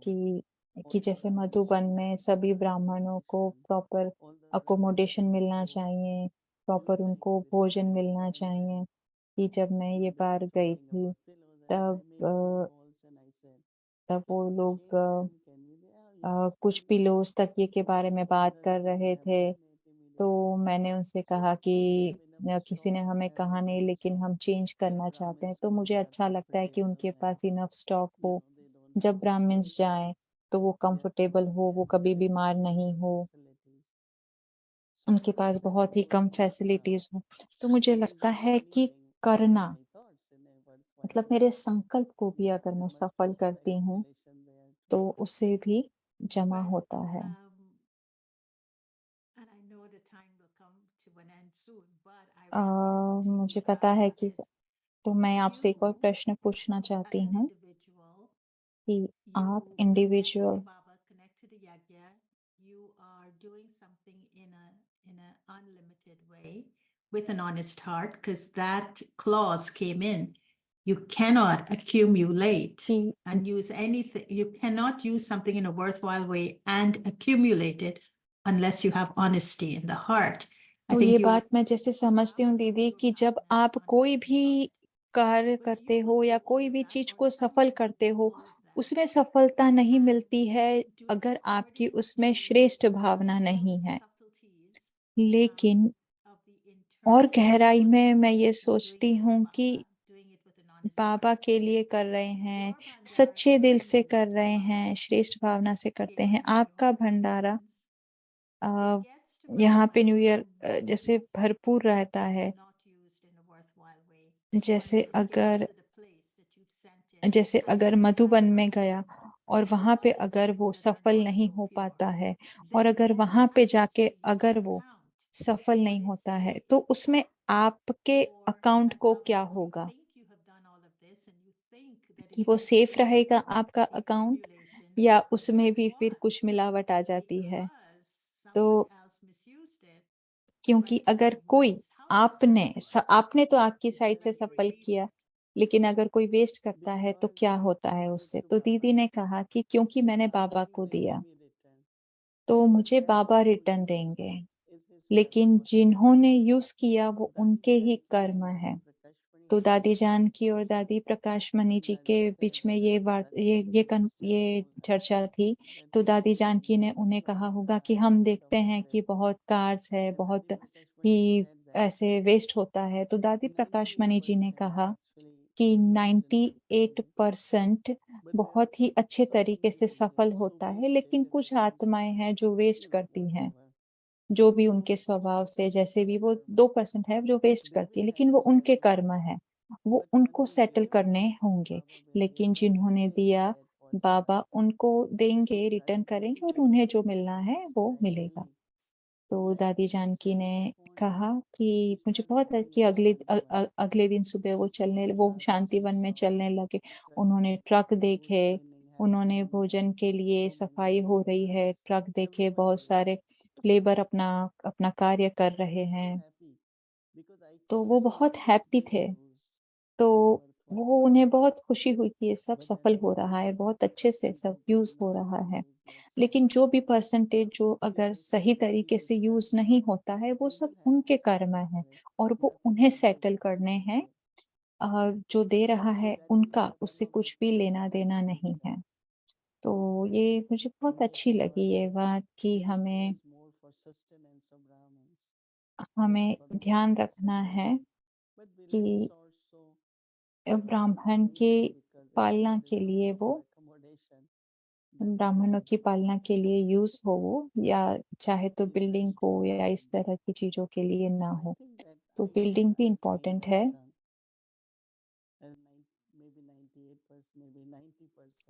कि जैसे मधुबन में सभी ब्राह्मणों को प्रॉपर अकोमोडेशन मिलना चाहिए, प्रॉपर उनको भोजन मिलना चाहिए, कि जब मैं ये बार गई थी, तब अ, तब वो लोग कुछ पिलोज़ तकिए के बारे में बात कर रहे थे, तो मैंने उनसे कहा कि किसी ने हमें कहा नहीं, लेकिन हम चेंज करना चाहते हैं। तो मुझे अच्छा लगता है कि उनके पास इनफ स्टॉक हो, जब ब्राह्मिन्स जाएँ, तो वो कंफर्टेबल हो, वो कभी बीमार नहीं हो, उनके पास बहुत ही कम फैसिलिटीज़ हो। तो मुझे लगता है कि करना मतलब मेरे संकल्प को भी अगर मैं सफल करती हूँ, तो उससे भी जमा Well, होता है। and I know the time will come to an end soon, but I a, wanted मुझे to पता है ask कि this. तो मैं आपसे एक और You, प्रश्न पूछना as चाहती an हूँ individual, कि आप you connect to individual Baba, connect to the Yagya, you are doing something in a unlimited way with an honest heart, because that clause came in. You cannot accumulate कि and use anything. You cannot use something in a worthwhile way and accumulate it unless you have honesty in the heart. I तो think ये you बात मैं जैसे समझती हूँ दीदी कि जब आप कोई भी कार्य करते हो या कोई भी चीज़ को सफल करते हो, उसमें सफलता नहीं मिलती है अगर आपकी उसमें श्रेष्ठ भावना नहीं है। लेकिन और गहराई में मैं ये सोचती हूँ कि बाबा के लिए कर रहे हैं, सच्चे दिल से कर रहे हैं, श्रेष्ठ भावना से करते हैं। आपका भंडारा अ, यहाँ पे न्यू ईयर जैसे भरपूर रहता है। जैसे अगर मधुबन में गया और वहाँ पे अगर वो सफल नहीं हो पाता है और अगर वहाँ पे जाके अगर वो सफल नहीं होता है, तो उसमें आपके अकाउंट को क्या होगा? कि वो सेफ रहेगा आपका अकाउंट या उसमें भी फिर कुछ मिलावट आ जाती है? तो क्योंकि अगर कोई आपने तो आपकी साइड से सफल किया, लेकिन अगर कोई वेस्ट करता है तो क्या होता है उससे? तो दीदी ने कहा कि क्योंकि मैंने बाबा को दिया, तो मुझे बाबा रिटर्न देंगे। लेकिन जिन्होंने यूज़ किया वो उनके ही कर्म है। तो दादी जानकी और दादी प्रकाश मणि जी के बीच में ये चर्चा थी। तो दादी जानकी ने उन्हें कहा होगा कि हम देखते हैं कि बहुत कार्स है, बहुत ही ऐसे वेस्ट होता है। तो दादी प्रकाश मणि जी ने कहा कि 98% बहुत ही अच्छे तरीके से सफल होता है, लेकिन कुछ आत्माएं हैं जो वेस्ट करती हैं, जो भी उनके स्वभाव से जैसे भी वो 2% है जो वेस्ट करती है, लेकिन वो उनके कर्म है, वो उनको सेटल करने होंगे। लेकिन जिन्होंने दिया, बाबा उनको देंगे, रिटर्न करेंगे और उन्हें जो मिलना है वो मिलेगा। तो दादी जानकी ने कहा कि मुझे बहुत कि अगले दिन सुबह वो शांतिवन में चलने लगे। उन्होंने ट्रक देखे, उन्होंने भोजन के लिए सफाई हो रही है, ट्रक देखे, बहुत सारे लेबर अपना अपना कार्य कर रहे हैं। तो वो बहुत हैप्पी थे। तो वो उन्हें बहुत खुशी हुई कि ये सब सफल हो रहा है, बहुत अच्छे से सब यूज़ हो रहा है। लेकिन जो भी परसेंटेज जो अगर सही तरीके से यूज़ नहीं होता है, वो सब उनके कर्म है और वो उन्हें सेटल करने हैं। जो दे रहा है उनका, उससे कुछ भी लेना-देना नहीं है। तो ये मुझे बहुत अच्छी लगी ये बात कि हमें ध्यान रखना है कि ब्राह्मण के पालना के लिए वो ब्राह्मणों की पालना के लिए यूज़ हो वो, या चाहे तो बिल्डिंग को या इस तरह की चीज़ों के लिए ना हो। तो बिल्डिंग भी इम्पोर्टेंट है।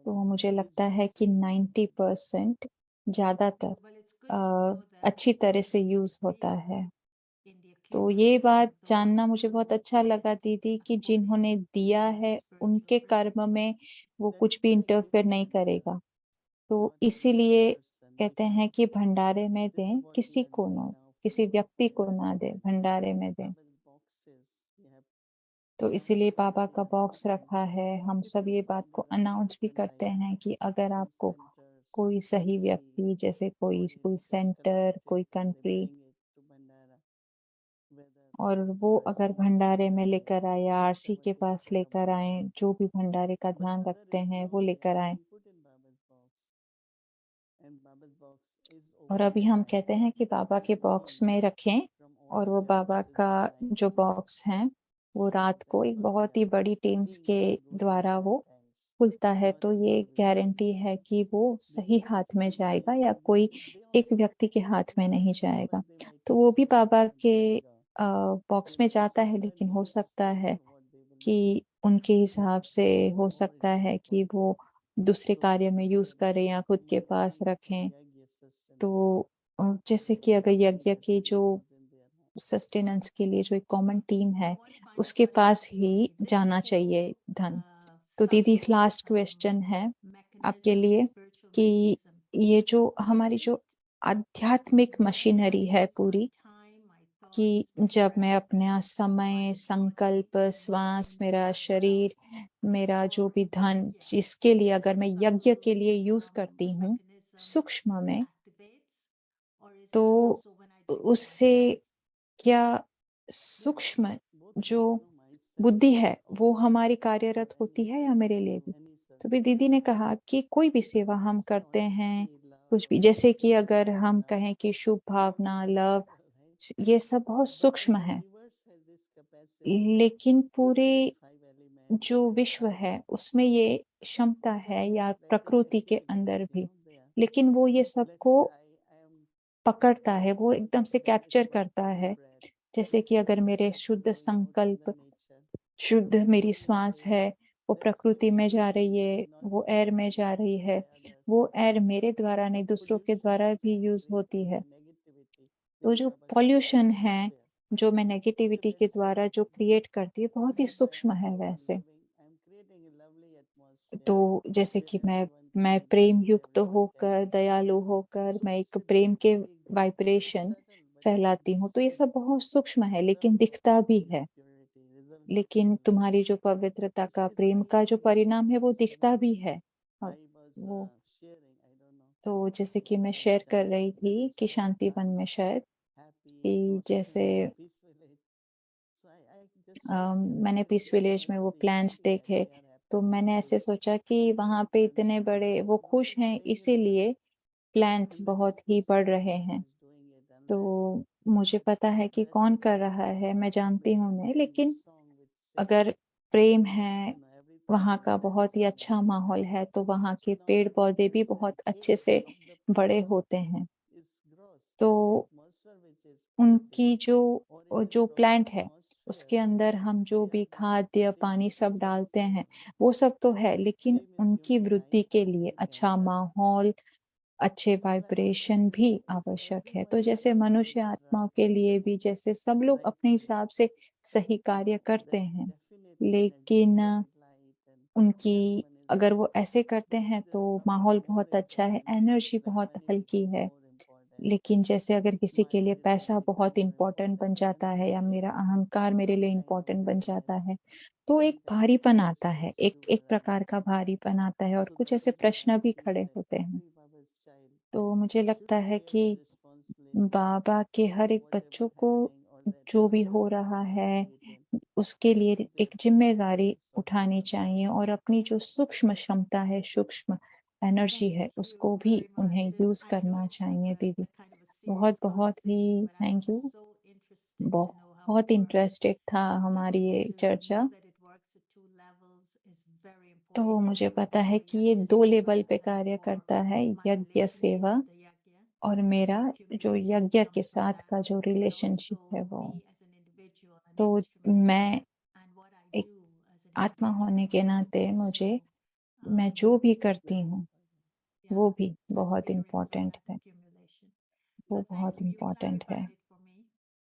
तो मुझे लगता है कि 90% ज़्यादातर Well, it's good to know that अच्छी तरह से यूज़ होता है। तो ये बात जानना मुझे बहुत अच्छा लगा दीदी कि जिन्होंने दिया है, उनके कर्म में वो कुछ भी इंटरफेयर नहीं करेगा। तो इसीलिए कहते हैं कि भंडारे में दें, किसी व्यक्ति को ना दें, भंडारे में दें। तो इसीलिए बाबा का बॉक्स रखा है। हम सब ये बात को अनाउंस भी करते हैं कि अगर आपको कोई सही व्यक्ति, जैसे कोई सेंटर, कोई कंट्री, और वो अगर भंडारे में लेकर आए या आरसी के पास लेकर आए, जो भी भंडारे का ध्यान रखते हैं वो लेकर आए। और अभी हम कहते हैं कि बाबा के बॉक्स में रखें, और वो बाबा का जो बॉक्स है वो रात को एक बहुत ही बड़ी टीम्स के द्वारा वो खुलता है। तो ये गारंटी है कि वो सही हाथ में जाएगा या कोई एक व्यक्ति के हाथ में नहीं जाएगा। तो वो भी बाबा के बॉक्स में जाता है, लेकिन हो सकता है कि उनके हिसाब से हो सकता है कि वो दूसरे कार्य में यूज़ करें या खुद के पास रखें। तो जैसे कि अगर यज्ञ की जो सस्टेनेंस के लिए जो एक कॉमन टीम है, उसके पास ही जाना चाहिए धन। तो दीदी लास्ट क्वेश्चन है आपके लिए कि ये जो हमारी जो आध्यात्मिक मशीनरी है पूरी, कि जब मैं अपना समय, संकल्प, श्वास, मेरा शरीर, मेरा जो भी धन, जिसके लिए अगर मैं यज्ञ के लिए यूज़ करती हूँ, सूक्ष्म में, तो उससे क्या सूक्ष्म जो बुद्धि है, वो हमारी कार्यरत होती है या मेरे लिए भी? तो फिर दीदी ने कहा कि कोई भी सेवा हम करते हैं, कुछ भी, जैसे कि अगर हम कहें कि शुभ भावना, लव, ये सब बहुत सूक्ष्म है। लेकिन पूरे जो विश्व है, उसमें ये क्षमता है, या प्रकृति के अंदर भी। लेकिन वो ये सबको पकड़ता है, वो एकदम से कैप्चर करता है। जैसे कि अगर मेरे शुद्ध संकल्प, शुद्ध मेरी श्वास है, वो प्रकृति में जा रही है, वो एयर में जा रही है, वो एयर मेरे द्वारा नहीं, दूसरों के द्वारा भी यूज़ होती है। तो जो पॉल्यूशन है, जो मैं नेगेटिविटी के द्वारा जो क्रिएट करती है, बहुत ही सूक्ष्म है वैसे। तो जैसे कि मैं प्रेम युक्त होकर, दयालु होकर, मैं एक प्रेम के वाइब्रेशन फैलाती हूँ, तो ये सब बहुत सूक्ष्म है, लेकिन दिखता भी है। लेकिन तुम्हारी जो पवित्रता का, प्रेम का जो परिणाम है, वो दिखता भी है। और वो, तो जैसे कि मैं शेयर कर रही थी कि शांतिवन में शायद, कि जैसे मैंने पीस विलेज में वो प्लांट्स देखे, तो मैंने ऐसे सोचा कि वहाँ पे इतने बड़े वो खुश हैं इसीलिए प्लांट्स बहुत ही बढ़ रहे हैं। तो मुझे पता है कि कौन कर रहा है, मैं जानती हूँ उन्हें, लेकिन अगर प्रेम है, वहाँ का बहुत ही अच्छा माहौल है, तो वहाँ के पेड़-पौधे भी बहुत अच्छे से बड़े होते हैं। तो उनकी जो प्लांट है, उसके अंदर हम जो भी खाद्य, पानी सब डालते हैं, वो सब तो है, लेकिन उनकी वृद्धि के लिए अच्छा माहौल, अच्छे वाइब्रेशन भी आवश्यक है। तो जैसे मनुष्य आत्माओं के लिए भी जैसे सब लोग अपने हिसाब से सही कार्य करते हैं, लेकिन उनकी अगर वो ऐसे करते हैं तो माहौल बहुत अच्छा है, एनर्जी बहुत हल्की है। लेकिन जैसे अगर किसी के लिए पैसा बहुत इम्पोर्टेंट बन जाता है या मेरा अहंकार मेरे लिए इम्पोर्टेंट बन जाता है, तो एक भारीपन आता है, एक प्रकार का भारीपन आता है और कुछ ऐसे प्रश्न भी खड़े होते हैं। तो मुझे लगता है कि बाबा के हर एक बच्चों को जो भी हो रहा है, उसके लिए एक ज़िम्मेदारी उठानी चाहिए और अपनी जो सूक्ष्म क्षमता है, सूक्ष्म एनर्जी है, उसको भी very much. उन्हें It is, use I know करना it's चाहिए a दीदी। kind of a serious बहुत ही conversation, but I thank was you. so interested to know how it बहुत works. इंटरेस्टेड था The हमारी ये to चर्चा। know that it works at 2 levels is very तो important. मुझे पता है For कि ये yajna 2 seva लेवल पे and कार्य for करता है, my यज्ञ relationship सेवा with the yajna, और the मेरा जो accumulation यज्ञ comes के from साथ that. का जो But रिलेशनशिप also है वो। me as an individual, an तो instrument, मैं and what I एक do as an आत्मा होने individual के would नाते also मुझे मैं जो भी करती हूँ, yeah, वो भी बहुत experience इम्पोर्टेंट that है, accumulation. वो So thank बहुत you. You इम्पोर्टेंट है। clarified it for me.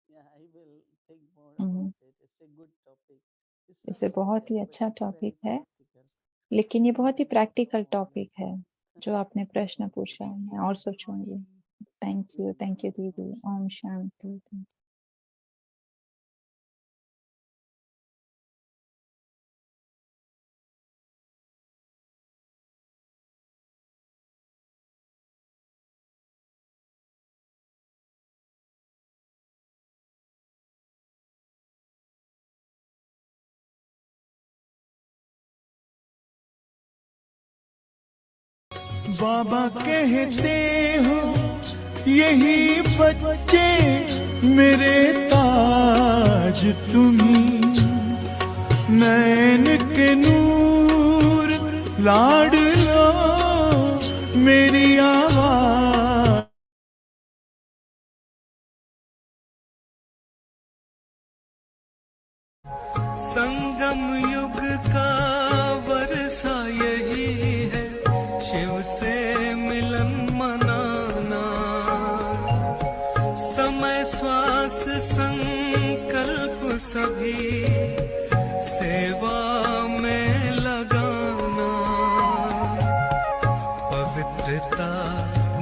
Yeah, I will think more hmm, about it. It's a good topic. It's not इसे बहुत ही serious, but अच्छा it's टॉपिक very है, practical. लेकिन ये बहुत ही Thank you practical so topic है, much. जो आपने प्रश्न पूछा, Thank मैं you. और Happy सोचूँगी। morning. थैंक यू दीदी। ओम शांति। बाबा कहते हो यही बच्चे मेरे ताज तुम्ही, नैन के नूर लाडलो मेरी आवाज। संगम युग का वर्षा यही है, शिव से मिलन मनाना। समय श्वास संकल्प सभी सेवा में लगाना। पवित्रता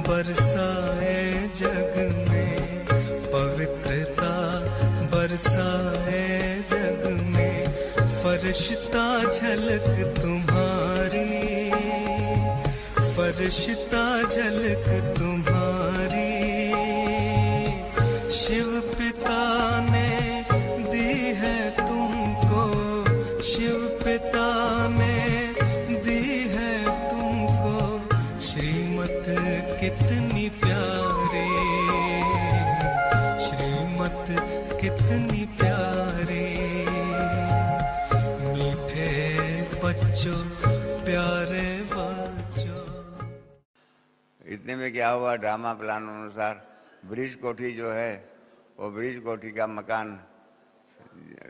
बरसाए जग में, पवित्रता बरसाए जग में, फरिश्ता झलक तुम्हारी, फरिश्ता झलक तुम्हारी। शिव पिता ने दी है तुमको, शिव पिता ने दी है तुमको श्रीमत कितनी प्यारी, श्रीमत कितनी प्यारी। मीठे बच्चों प्यारे बच्चों। इतने में क्या हुआ, ड्रामा प्लान अनुसार ब्रिज कोठी जो है वो ब्रिज कोठी का मकान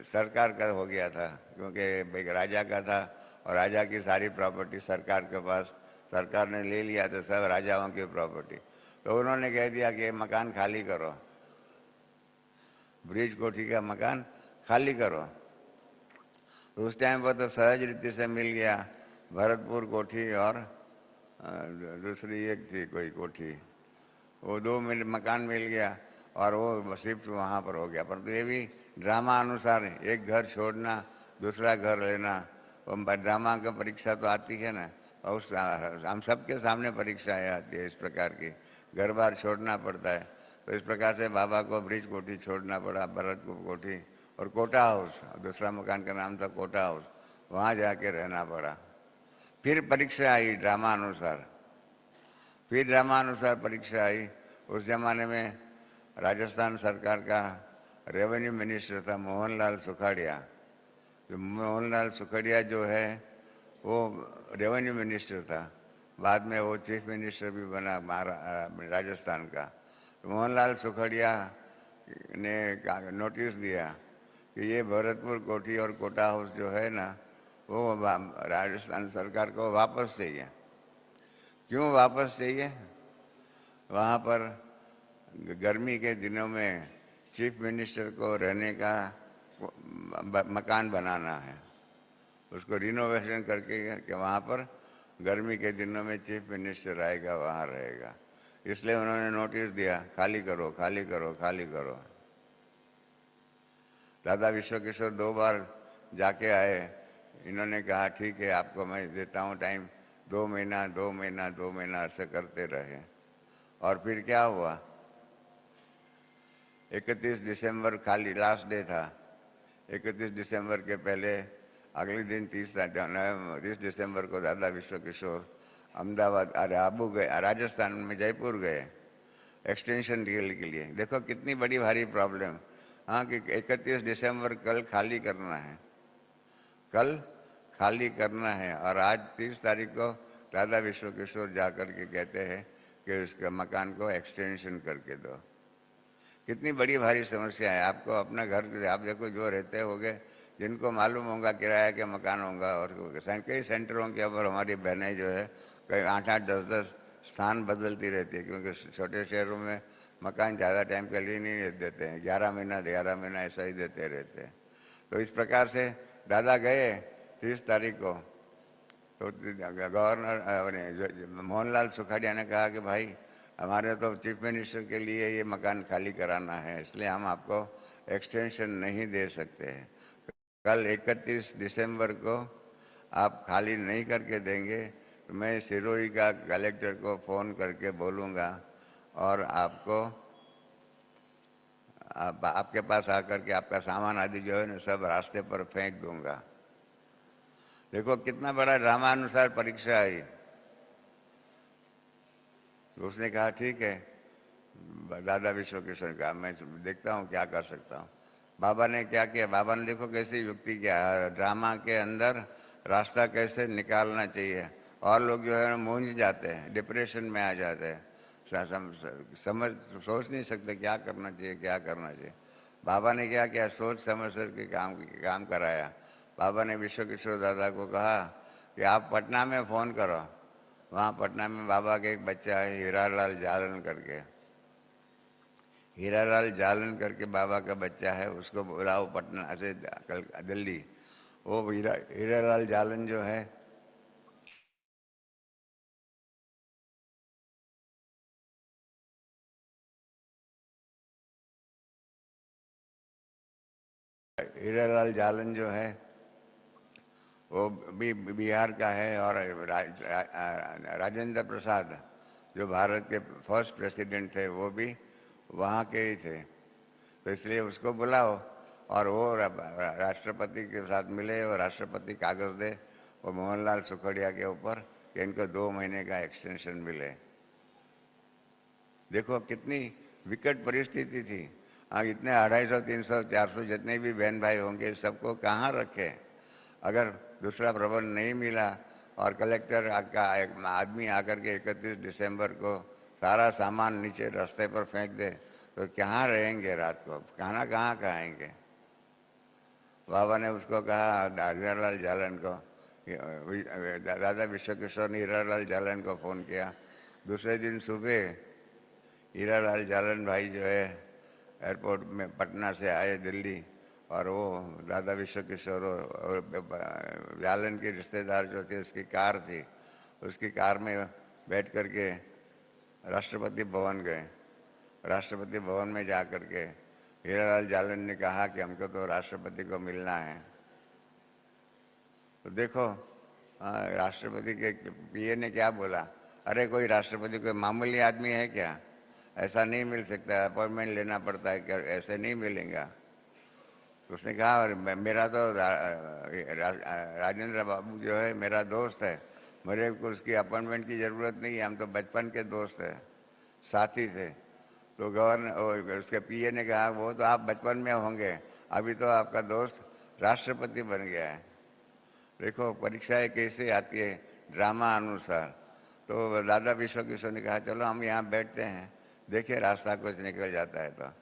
सरकार का हो गया था, क्योंकि एक राजा का था और राजा की सारी प्रॉपर्टी सरकार के पास, सरकार ने ले लिया था, सब राजाओं की प्रॉपर्टी। तो उन्होंने कह दिया कि मकान खाली करो, ब्रिज कोठी का मकान खाली करो। उस टाइम पर तो सहज रीति से मिल गया, भरतपुर कोठी और दूसरी एक थी कोई कोठी, वो 2 मकान मिल गया और वो शिफ्ट वहाँ पर हो गया। परंतु ये भी ड्रामा अनुसार एक घर छोड़ना, दूसरा घर लेना, वो ड्रामा का परीक्षा तो आती है ना, और उस हम सबके सामने परीक्षाएं आती है इस प्रकार की, घर बार छोड़ना पड़ता है। तो इस प्रकार से बाबा को ब्रिज कोठी छोड़ना पड़ा, भरतपुर कोठी और कोटा हाउस, दूसरा मकान का नाम था कोटा हाउस, वहाँ जाके रहना पड़ा। फिर परीक्षा आई ड्रामा अनुसार, फिर ड्रामा अनुसार परीक्षा आई। उस जमाने में राजस्थान सरकार का रेवेन्यू मिनिस्टर था मोहनलाल सुखाड़िया। जो मोहनलाल सुखाड़िया जो है वो रेवेन्यू मिनिस्टर था, बाद में वो चीफ मिनिस्टर भी बना राजस्थान का। तो मोहनलाल सुखाड़िया ने नोटिस दिया कि ये भरतपुर कोठी और कोटा हाउस जो है ना, वो राजस्थान सरकार को वापस चाहिए। क्यों वापस चाहिए? वहाँ पर गर्मी के दिनों में चीफ मिनिस्टर को रहने का मकान बनाना है, उसको रिनोवेशन करके कि वहाँ पर गर्मी के दिनों में चीफ मिनिस्टर आएगा, वहाँ रहेगा। इसलिए उन्होंने नोटिस दिया, खाली करो खाली करो खाली करो। दादा विश्व किशोर 2 बार जाके आए। इन्होंने कहा ठीक है आपको मैं देता हूँ टाइम, 2 महीना 2 महीना 2 महीना ऐसे करते रहे। और फिर क्या हुआ, 31 दिसंबर खाली लास्ट डे था। 31 दिसंबर के पहले अगले दिन 30 दिसंबर को दादा विश्व किशोर अहमदाबाद, अरे आबू गए, राजस्थान में जयपुर गए एक्सटेंशन डील के लिए। देखो कितनी बड़ी भारी प्रॉब्लम। हाँ कि 31 दिसंबर कल खाली करना है, कल खाली करना है, और आज 30 तारीख को दादा विश्व किशोर जाकर के कहते हैं कि उसके मकान को एक्सटेंशन करके दो। कितनी बड़ी भारी समस्या है। आपको अपना घर, आप देखो जो रहते होंगे, जिनको मालूम होगा किराया के मकान होगा, और कई सेंटरों के ऊपर हमारी बहनें जो है कई 8-8 10-10 स्थान बदलती रहती है, क्योंकि छोटे शहरों में मकान ज़्यादा टाइम के लिए नहीं देते हैं, 11 महीना ऐसा ही देते रहते हैं। तो इस प्रकार से दादा गए 30 तारीख को, तो गवर्नर मोहनलाल सुखाड़िया ने कहा कि भाई हमारे तो चीफ मिनिस्टर के लिए ये मकान खाली कराना है, इसलिए हम आपको एक्सटेंशन नहीं दे सकते हैं। कल 31 दिसंबर को आप खाली नहीं करके देंगे तो मैं सिरोही का कलेक्टर को फ़ोन करके बोलूँगा और आपको आपके पास आकर के आपका सामान आदि जो है ना सब रास्ते पर फेंक दूंगा। देखो कितना बड़ा ड्रामानुसार परीक्षा आई। तो उसने कहा ठीक है, दादा विश्व किशोर का मैं देखता हूँ क्या कर सकता हूँ। बाबा ने क्या किया, बाबा ने देखो कैसी युक्ति किया, ड्रामा के अंदर रास्ता कैसे निकालना चाहिए। और लोग जो है मूंझ जाते हैं, डिप्रेशन में आ जाते हैं, समझ सोच नहीं सकते क्या करना चाहिए क्या करना चाहिए। बाबा ने क्या किया, सोच समझ के काम कराया। बाबा ने विश्व किशोर दादा को कहा कि आप पटना में फ़ोन करो। वहाँ पटना में बाबा के एक बच्चा है हीरालाल जालन करके, हीरालाल जालन करके बाबा का बच्चा है, उसको बुलाओ पटना से दिल्ली। वो हीरालाल जालन जो है हीरालाल जालन जो है वो भी बिहार का है, और राजेंद्र प्रसाद जो भारत के फर्स्ट प्रेसिडेंट थे वो भी वहाँ के ही थे। तो इसलिए उसको बुलाओ और वो राष्ट्रपति के साथ मिले और राष्ट्रपति कागज दे वो मोहनलाल सुखड़िया के ऊपर कि इनको 2 महीने का एक्सटेंशन मिले। देखो कितनी विकट परिस्थिति थी। हाँ इतने 250, 300, 400 जितने भी बहन भाई होंगे सबको कहाँ रखे। अगर दूसरा प्रबंध नहीं मिला और कलेक्टर का एक आदमी आकर के 31 दिसंबर को सारा सामान नीचे रास्ते पर फेंक दे तो कहाँ रहेंगे रात को, खाना कहाँ खाएंगे। बाबा ने उसको कहा हीरालाल जालन को, दादा विश्व किशोर ने हीरालाल जालन को फ़ोन किया। दूसरे दिन सुबह हीरालाल जालन भाई जो है एयरपोर्ट में पटना से आए दिल्ली, और वो दादा विश्व किशोर और जालन के रिश्तेदार जो थे उसकी कार थी, उसकी कार में बैठ करके राष्ट्रपति भवन गए। राष्ट्रपति भवन में जा कर के हीरालाल जालन ने कहा कि हमको तो राष्ट्रपति को मिलना है। तो देखो राष्ट्रपति के पीए ने क्या बोला, अरे कोई राष्ट्रपति कोई मामूली आदमी है क्या, ऐसा नहीं मिल सकता, अपॉइंटमेंट लेना पड़ता है, क्या ऐसे नहीं मिलेगा। तो उसने कहा और मेरा तो राजेंद्र बाबू जो है मेरा दोस्त है, मेरे को उसकी अपॉइंटमेंट की ज़रूरत नहीं है, हम तो बचपन के दोस्त हैं, साथी थे। तो गवर्नर उसके पीए ने कहा वो तो आप बचपन में होंगे, अभी तो आपका दोस्त राष्ट्रपति बन गया है। देखो परीक्षाएं कैसे आती है, ड्रामा अनुसार। तो दादा विश्व किशोर ने कहा चलो हम यहाँ बैठते हैं, देखिए रास्ता कुछ निकल जाता है। तो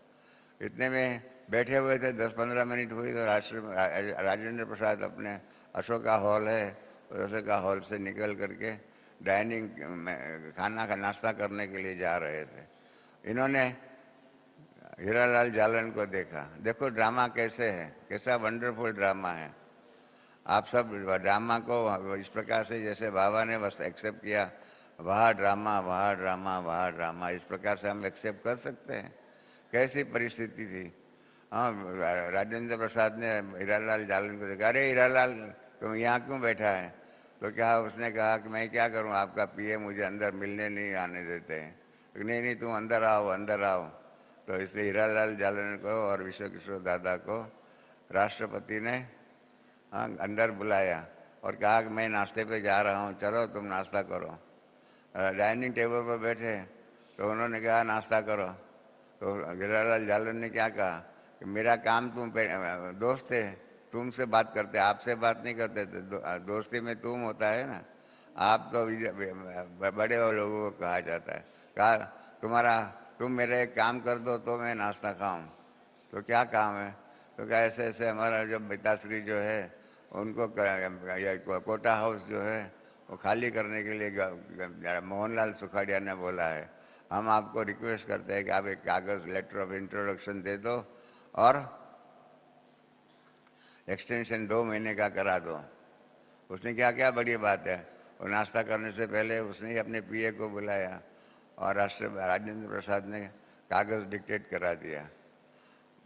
इतने में बैठे हुए थे, 10-15 मिनट हुई तो राजेंद्र प्रसाद अपने अशोका हॉल है, उस अशोका हॉल से निकल करके डाइनिंग में खाना का नाश्ता करने के लिए जा रहे थे। इन्होंने हीरालाल जालन को देखा। देखो ड्रामा कैसे है, कैसा वंडरफुल ड्रामा है। आप सब ड्रामा को इस प्रकार से जैसे बाबा ने बस एक्सेप्ट किया, वहाँ ड्रामा वहाँ ड्रामा वहाँ ड्रामा, इस प्रकार से हम एक्सेप्ट कर सकते हैं? कैसी परिस्थिति थी। हाँ, राजेंद्र प्रसाद ने हीरालाल जालन को देखा, अरे हीरालाल तुम यहाँ क्यों बैठा है? तो क्या उसने कहा कि मैं क्या करूँ, आपका पीए मुझे अंदर मिलने नहीं आने देते हैं। तो नहीं नहीं तुम अंदर आओ अंदर आओ। तो इसलिए हीरालाल जालन को और विश्व किशोर दादा को राष्ट्रपति ने अंदर बुलाया और कहा कि मैं नाश्ते पे जा रहा हूँ, चलो तुम नाश्ता करो। डाइनिंग टेबल पर बैठे तो उन्होंने कहा नाश्ता करो। तो हीरालाल जालन ने क्या कहा कि मेरा काम तुम दोस्त थे, तुमसे बात करते, आपसे बात नहीं करते थे, दोस्ती में तुम होता है ना, आप तो बड़े लोगों को कहा जाता है। कहा तुम मेरा एक काम कर दो तो मैं नाश्ता खाऊं। तो क्या काम है? तो क्या ऐसे ऐसे हमारा जो पिताश्री जो है उनको कोटा हाउस जो है वो खाली करने के लिए मोहनलाल सुखाड़िया ने बोला है, हम आपको रिक्वेस्ट करते हैं कि आप एक कागज लेटर ऑफ इंट्रोडक्शन दे दो और एक्सटेंशन 2 महीने का करा दो। उसने क्या क्या बड़ी बात है, वो नाश्ता करने से पहले उसने ही अपने पीए को बुलाया और राजेंद्र प्रसाद ने कागज डिक्टेट करा दिया।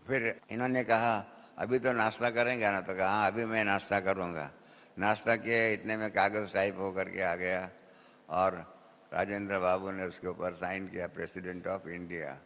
फिर इन्होंने कहा अभी तो नाश्ता करेंगे ना? तो कहा हाँ अभी मैं नाश्ता करूँगा। नाश्ता किया, इतने में कागज टाइप होकर के आ गया और राजेंद्र बाबू ने उसके ऊपर साइन किया, president of India.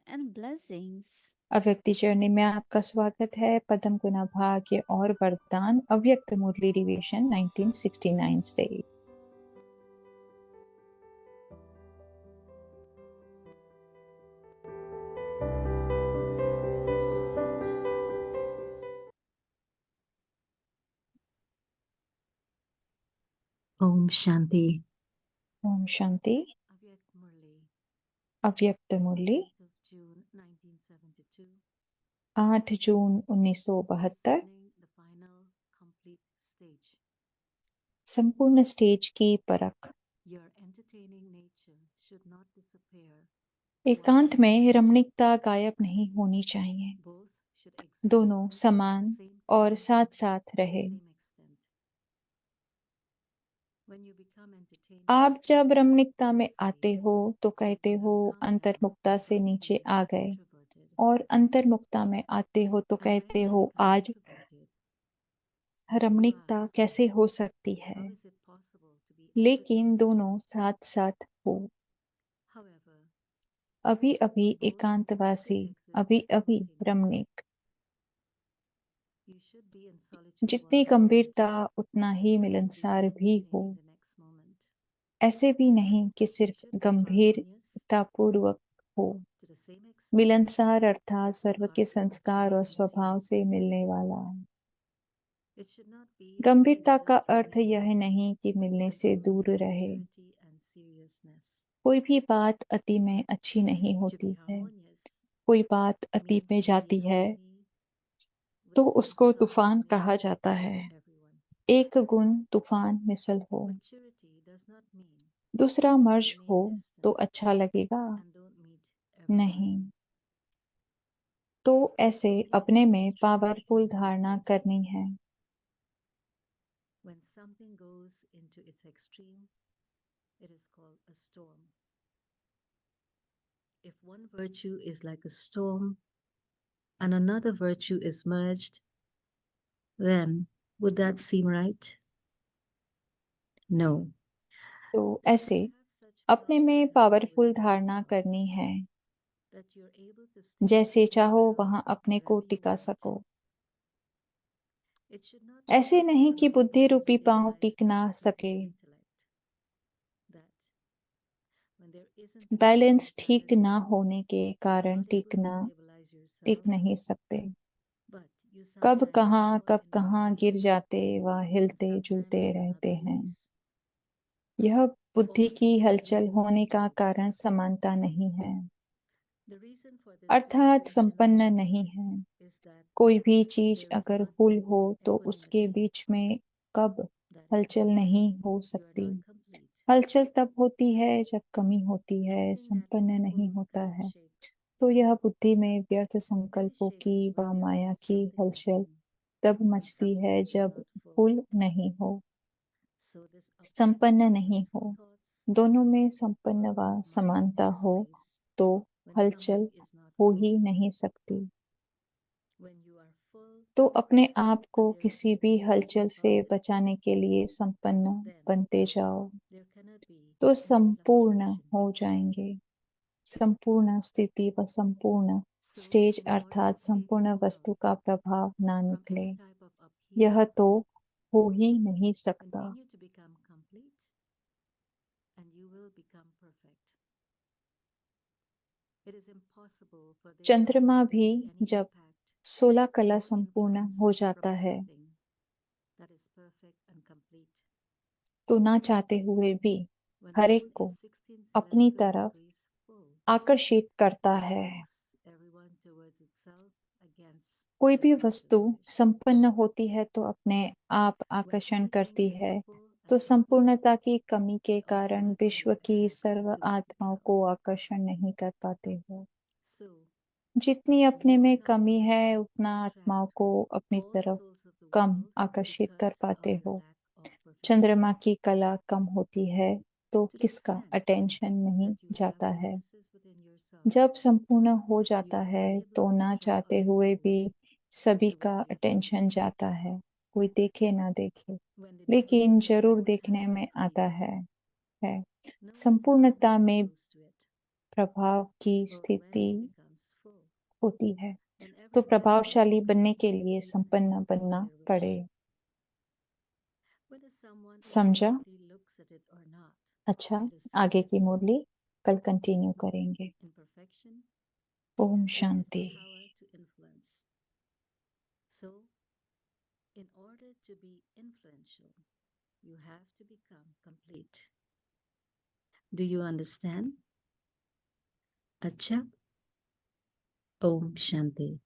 and blessings. Avyakti journey में आपका स्वागत है। पदम गुना भाग्य और वरदान अव्यक्त मुरली रिविजन 1969 से। Om Shanti. Om Shanti. Avyak Murli. अव्यक्त मुरली 8th June 1972. 8 June 1972। Listening the final complete stage. संपूर्ण स्टेज की परख। Your entertaining nature should not disappear. एकांत में रमणीकता गायब नहीं होनी चाहिए, Both should exist दोनों at समान the same और time, साथ to साथ the रहे। same extent. When you become entertained, आप जब रमणीकता में say, आते हो तो कहते you हो have come अंतर्मुक्ता से from नीचे being आ गए, introverted. और अंतर्मुक्ता में आते हो तो And when कहते you हो become आज introverted, रमणीकता you ask, कैसे हो सकती है। how is it possible to be लेकिन entertained? दोनों साथ साथ हो। However, अभी अभी both एकांतवासी, coexist अभी अभी simultaneously. रमणीक। You should be in solitude जितनी one गंभीरता moment उतना ही and be मिलनसार भी हो। entertaining the next moment. ऐसे भी नहीं कि You सिर्फ should be गंभीरतापूर्वक हो। to the same extent मिलनसार अर्थात सर्व के heartful, संस्कार और genuine, स्वभाव serious. से मिलने वाला है। It should not be गंभीरता का simply अर्थ यह नहीं कि मिलने but से with दूर रहे। maturity and seriousness. कोई भी बात अति में अच्छी नहीं To be होती है। harmonious कोई बात अति means में to be जाती है harmony तो with उसको something तूफान harmonious कहा जाता with है। everyone. एक गुण तूफान मिसल हो, Maturity does not mean दूसरा मर्ज हो remain तो distant अच्छा लगेगा and don't meet everyone. नहीं। तो ऐसे Being अपने में strong पावरफुल is धारणा important. करनी है। When something goes into its extreme, it is called a storm. If one virtue is like a storm and another virtue is merged, then would that seem right? No. तो So ऐसे have such अपने में powerful powerful belief in धारणा yourself करनी है, that you're able to stay जैसे true to चाहो yourself वहां अपने को wherever you टिका want. सको। It should not be ऐसे the नहीं कि ego बुद्धि that रूपी पांव stabilizes टिक ना the सके, intellect. That when there isn't a balance certain ठीक balance, ना होने के you're कारण not able to टिकना stabilize tick yourself, नहीं सकते। but you कब sometimes कहाँ fall कब in one कहाँ गिर place जाते व and हिलते sometimes जुलते in रहते another हैं। place. यह बुद्धि Often, की हलचल होने का कारण समानता नहीं है, the reason for this अर्थात variation संपन्न नहीं है। is that कोई भी चीज there is अगर not फुल हो तो उसके equanimity. बीच में कब That हलचल is, नहीं हो you are सकती। not complete. हलचल तब होती है जब कमी होती है, Anything that संपन्न is नहीं full होता cannot है। shake. तो यह बुद्धि में व्यर्थ It is संकल्पों की shaken व when there माया is की something हलचल missing, तब when मचती है something is जब not full. फुल नहीं हो, So this upset संपन्न and नहीं blissful हो। thoughts दोनों में or संपन्न व mind समानता हो displays तो when हलचल something is not हो full. ही नहीं सकती। When you are full तो अपने आप को and there is किसी भी nothing हलचल से above it, बचाने के लिए संपन्न then बनते जाओ there cannot be तो any संपूर्ण fluctuation. हो जाएंगे। संपूर्ण स्थिति व संपूर्ण So stage in order to अर्थात save संपूर्ण yourself वस्तु का प्रभाव ना from निकले, any type of यह upheaval, तो हो ही नहीं सकता। continue to become complete and you will become perfect. It is impossible for there चंद्रमा to भी be any जब impact 16 कला or संपूर्ण influence हो from जाता है anything that is perfect and complete. तो ना चाहते हुए भी When हर the एक moon को is 16 अपनी celestial तरफ degrees full, आकर्षित करता it है। attracts everyone towards itself against कोई भी its वस्तु selfishness. संपन्न होती है तो अपने आप When आकर्षण everything करती is है, full तो and complete, संपूर्णता की कमी के it कारण automatically विश्व की attracts सर्व towards आत्माओं itself. को आकर्षण नहीं कर पाते हो। So जितनी अपने you are में not कमी able है to उतना आत्माओं attract को अपनी all तरफ souls of the come world आकर्षित कर because पाते of your हो। lack of perfection. चंद्रमा की कला कम होती है तो To the किसका extent अटेंशन नहीं that you जाता have है। weaknesses within yourself, जब संपूर्ण हो you जाता are है unable तो to ना attract चाहते other हुए भी souls सभी का towards yourself. अटेंशन जाता है, कोई देखे ना देखे, When the लेकिन degrees of the जरूर moon देखने have में आता increased, है। no one's संपूर्णता attention में goes to it. प्रभाव की But when स्थिति it becomes full, होती है then तो everyone प्रभावशाली suddenly बनने becomes के लिए complete संपन्न and बनना has their पड़े। wish. Whether someone समझा? immediately looks at it or not, अच्छा, it is आगे की successful. मुरली कल कंटिन्यू करेंगे। Imperfection Om is Shanti. power to influence. So, in order to be influential, you have to become complete. Do you understand? Acha? Om Shanti.